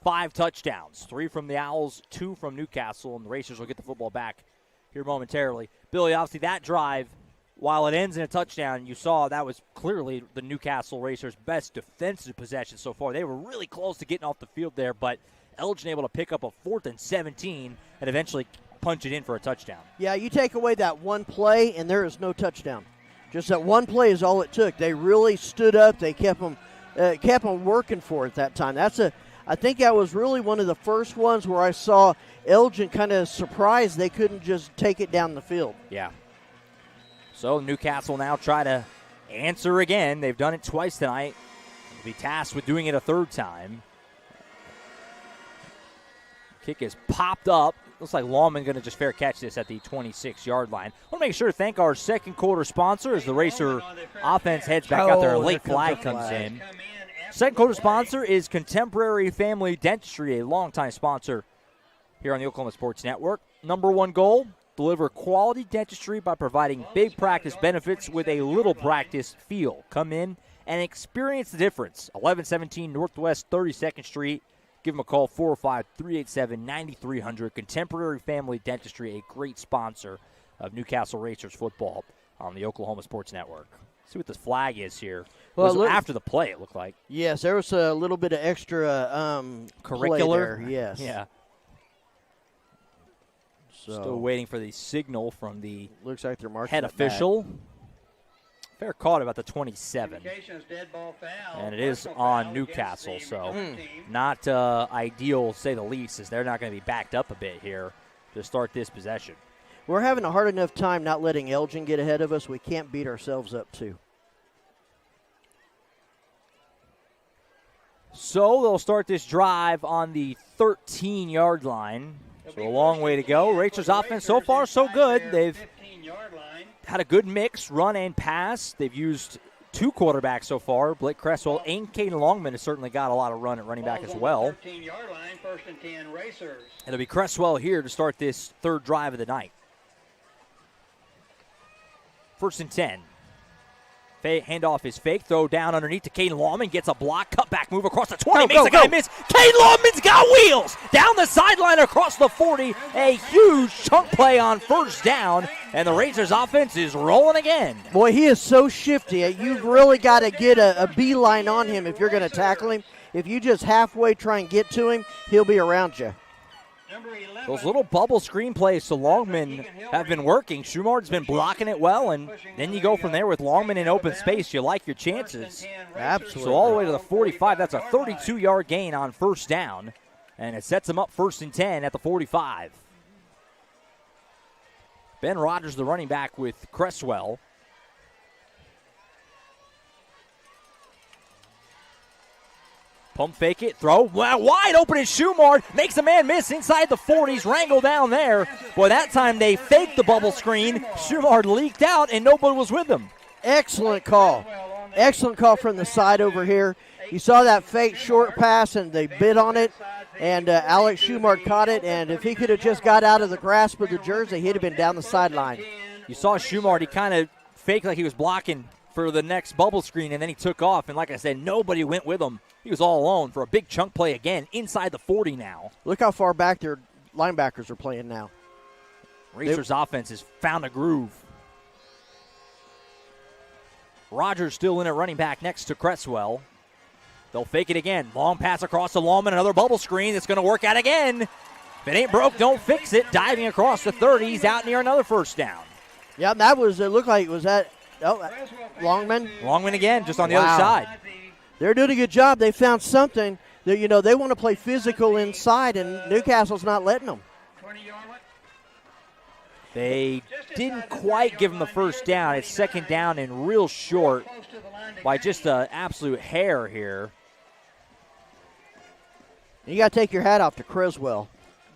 5 touchdowns, 3 from the Owls, 2 from Newcastle, and the Racers will get the football back here momentarily. Billy, obviously that drive, while it ends in a touchdown, you saw that was clearly the Newcastle Racers' best defensive possession so far. They were really close to getting off the field there, but Elgin able to pick up a 4th and 17 and eventually punch it in for a touchdown. Yeah, you take away that one play, and there is no touchdown. Just that one play is all it took. They really stood up. They kept them working for it that time. I think that was really one of the first ones where I saw Elgin kind of surprised they couldn't just take it down the field. Yeah. So Newcastle now try to answer again. They've done it twice tonight. They'll be tasked with doing it a 3rd time. Kick is popped up. Looks like Lawman going to just fair catch this at the 26-yard line. I want to make sure to thank our second quarter sponsor as the Racer offense heads back out there. A late flag comes in. Second quarter sponsor is Contemporary Family Dentistry, a longtime sponsor here on the Oklahoma Sports Network. Number 1 goal, deliver quality dentistry by providing big practice benefits with a little practice feel. Come in and experience the difference. 1117 Northwest 32nd Street. Give them a call, 405-387-9300. Contemporary Family Dentistry, a great sponsor of Newcastle Racers football on the Oklahoma Sports Network. See what this flag is here. Well, it was after the play, it looked like. Yes, there was a little bit of extra curricular. Yes. Yeah. So still waiting for the signal from the looks like they're marking head official. Fair caught about the 27. And it is on Newcastle, so not ideal, to say the least, as they're not going to be backed up a bit here to start this possession. We're having a hard enough time not letting Elgin get ahead of us. We can't beat ourselves up, too. So they'll start this drive on the 13-yard line. So a long way to go. Racers offense so far so good. They've had a good mix, run and pass. They've used 2 quarterbacks so far. Blake Cresswell and Caden Longman has certainly got a lot of run at running back as well. And it'll be Cresswell here to start this 3rd drive of the night. 1st and 10. Handoff is fake. Throw down underneath to Caden Lawman. Gets a block. Cutback move across the 20. Makes a guy miss. Caden Lawman's got wheels. Down the sideline across the 40. A huge chunk play on first down. And the Racers offense is rolling again. Boy, he is so shifty. You've really got to get a beeline on him if you're going to tackle him. If you just halfway try and get to him, he'll be around you. Those little bubble screen plays to Longman have been working. Schumard's been blocking it well, and then you go from there with Longman in open space. You like your chances. Absolutely. So all the way to the 45. That's a 32-yard gain on first down, and it sets them up 1st and 10 at the 45. Ben Rogers, the running back, with Cresswell. Pump fake it, throw, wide open is Schumard, makes a man miss inside the 40s, Wrangle down there. Boy, that time they faked the bubble screen. Schumard leaked out, and nobody was with him. Excellent call. Excellent call from the side over here. You saw that fake short pass, and they bit on it, and Alex Schumard caught it, and if he could have just got out of the grasp of the jersey, he'd have been down the sideline. You saw Schumard, he kind of faked like he was blocking for the next bubble screen, and then he took off, and like I said, nobody went with him. He was all alone for a big chunk play again, inside the 40 now. Look how far back their linebackers are playing now. Racers' offense has found a groove. Rogers still in at running back next to Cresswell. They'll fake it again. Long pass across to Lawman, another bubble screen that's going to work out again. If it ain't broke, don't fix it. Diving across the 30, he's out near another first down. Yeah, that was, it looked like it was that, Longman. Longman again, just on the other side. They're doing a good job. They found something that, they want to play physical inside, and Newcastle's not letting them. They didn't quite give him the first down. It's second down and real short by just an absolute hair here. You got to take your hat off to Creswell.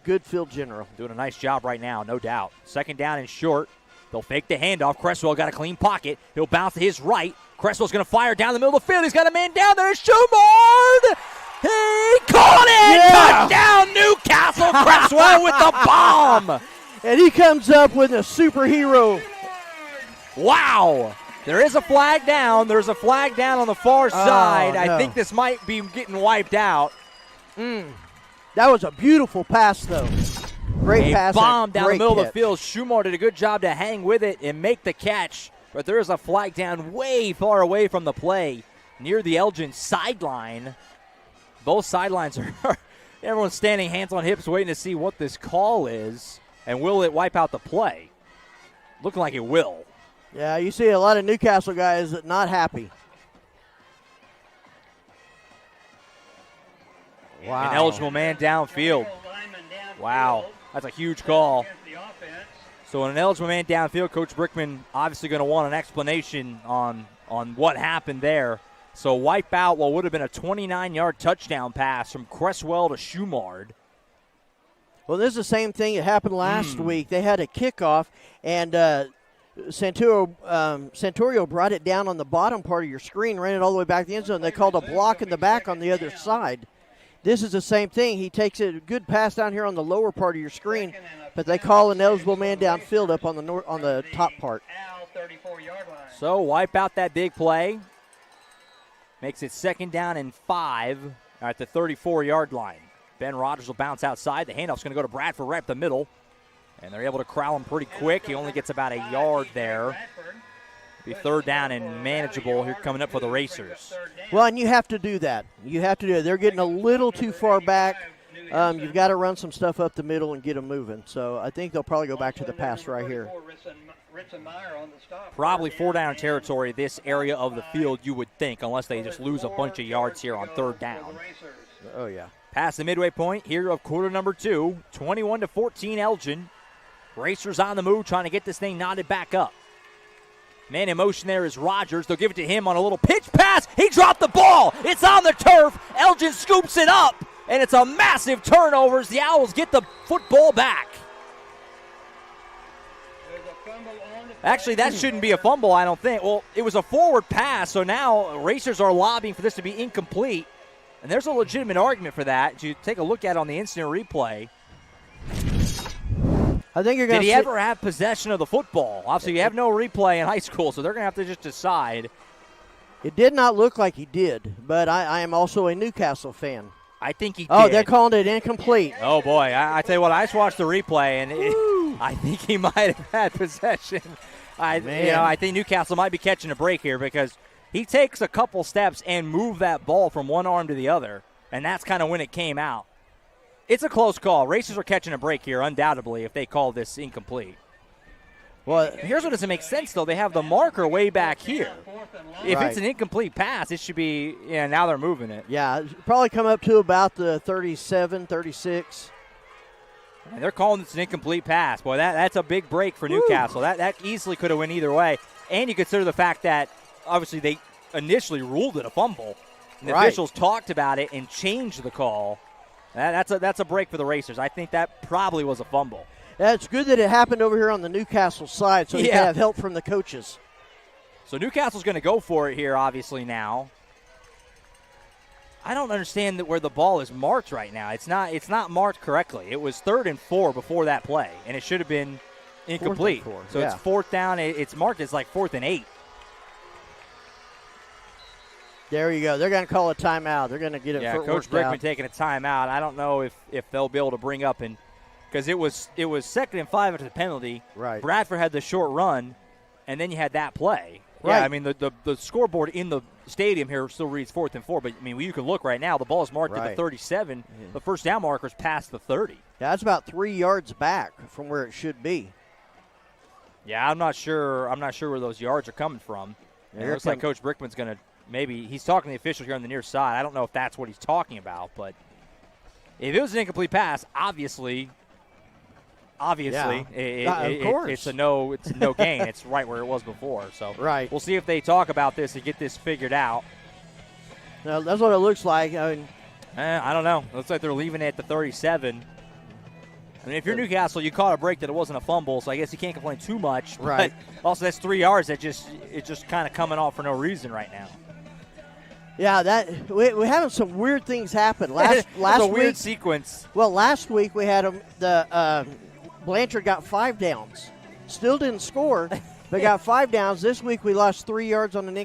Good field general. Doing a nice job right now, no doubt. Second down and short. They'll fake the handoff. Cresswell got a clean pocket. He'll bounce to his right. Cresswell's going to fire down the middle of the field. He's got a man down there. Schumard! He caught it! Touchdown, Newcastle! Cresswell with the bomb! And he comes up with a superhero. Wow! There is a flag down. There's a flag down on the far side. No. I think this might be getting wiped out. That was a beautiful pass, though. Great pass. A bomb down the middle catch. of the field. Schumard did a good job to hang with it and make the catch. But there is a flag down way far away from the play near the Elgin sideline. Both sidelines are – everyone's standing hands on hips waiting to see what this call is. And will it wipe out the play? Looking like it will. Yeah, you see a lot of Newcastle guys not happy. Wow. An eligible man downfield. Wow, that's a huge call. So an eligible man downfield, Coach Brickman obviously going to want an explanation on what happened there. So wipe out what would have been a 29-yard touchdown pass from Cresswell to Schumard. Well, this is the same thing that happened last week. They had a kickoff, and Santorio brought it down on the bottom part of your screen, ran it all the way back to the end zone. They called a block in the back on the other side. This is the same thing. He takes a good pass down here on the lower part of your screen, but they call an eligible man downfield up on the top part. So wipe out that big play. Makes it second down and 5 at the 34-yard line. Ben Rogers will bounce outside. The handoff's going to go to Bradford right up the middle. And they're able to corral him pretty quick. He only gets about a yard there. Be third down and manageable here coming up for the Racers. Well, and you have to do that. You have to do it. They're getting a little too far back. You've got to run some stuff up the middle and get them moving. So I think they'll probably go back to the pass right here. Probably 4-down territory, this area of the field, you would think, unless they just lose a bunch of yards here on third down. Oh, yeah. Past the midway point here of quarter number 2, 21-14 Elgin. Racers on the move, trying to get this thing knotted back up. Man in motion there is Rogers. They'll give it to him on a little pitch pass. He dropped the ball. It's on the turf. Elgin scoops it up, and it's a massive turnover as the Owls get the football back. Actually, that shouldn't be a fumble, I don't think. Well, it was a forward pass, so now Racers are lobbying for this to be incomplete. And there's a legitimate argument for that. You take a look at it on the instant replay. I think you're going to. Did he ever have possession of the football? Obviously, you have no replay in high school, so they're going to have to just decide. It did not look like he did, but I am also a Newcastle fan. I think he did. Oh, they're calling it incomplete. Oh, boy. I tell you what, I just watched the replay, and I think he might have had possession. I think Newcastle might be catching a break here because he takes a couple steps and moved that ball from one arm to the other, and that's kind of when it came out. It's a close call. Racers are catching a break here, undoubtedly, if they call this incomplete. Well, here's what doesn't make sense, though. They have the marker way back here. If it's an incomplete pass, it should be, now they're moving it. Yeah, probably come up to about the 37, 36. And they're calling this an incomplete pass. Boy, that's a big break for Newcastle. That easily could have went either way. And you consider the fact that, obviously, they initially ruled it a fumble. And the officials talked about it and changed the call. That's a break for the Racers. I think that probably was a fumble. Yeah, it's good that it happened over here on the Newcastle side so you can have help from the coaches. So Newcastle's going to go for it here, obviously, now. I don't understand where the ball is marked right now. It's not marked correctly. It was 3rd and 4 before that play, and it should have been incomplete. So it's 4th down. It's marked as like 4th and 8. There you go. They're going to call a timeout. They're going to get it Coach Brickman taking a timeout. I don't know if they'll be able to bring up because it was 2nd and 5 after the penalty. Right. Bradford had the short run, and then you had that play. Right. Yeah, I mean, the scoreboard in the stadium here still reads 4th and 4, but, I mean, you can look right now. The ball is marked at the 37. The first down marker is past the 30. Yeah, that's about 3 yards back from where it should be. Yeah, I'm not sure where those yards are coming from. It looks like Coach Brickman's going to he's talking to the officials here on the near side. I don't know if that's what he's talking about, but if it was an incomplete pass, obviously, of course. It's a no gain. It's right where it was before. So we'll see if they talk about this and get this figured out. No, that's what it looks like. I don't know. It looks like they're leaving it at the 37. I mean, if you're Newcastle, you caught a break that it wasn't a fumble, so I guess you can't complain too much. Right. But also, that's 3 yards that it's just kind of coming off for no reason right now. Yeah, we're having some weird things happen. Last a week, weird sequence. Well, last week we had Blanchard got 5 downs. Still didn't score, but got 5 downs. This week we lost 3 yards on an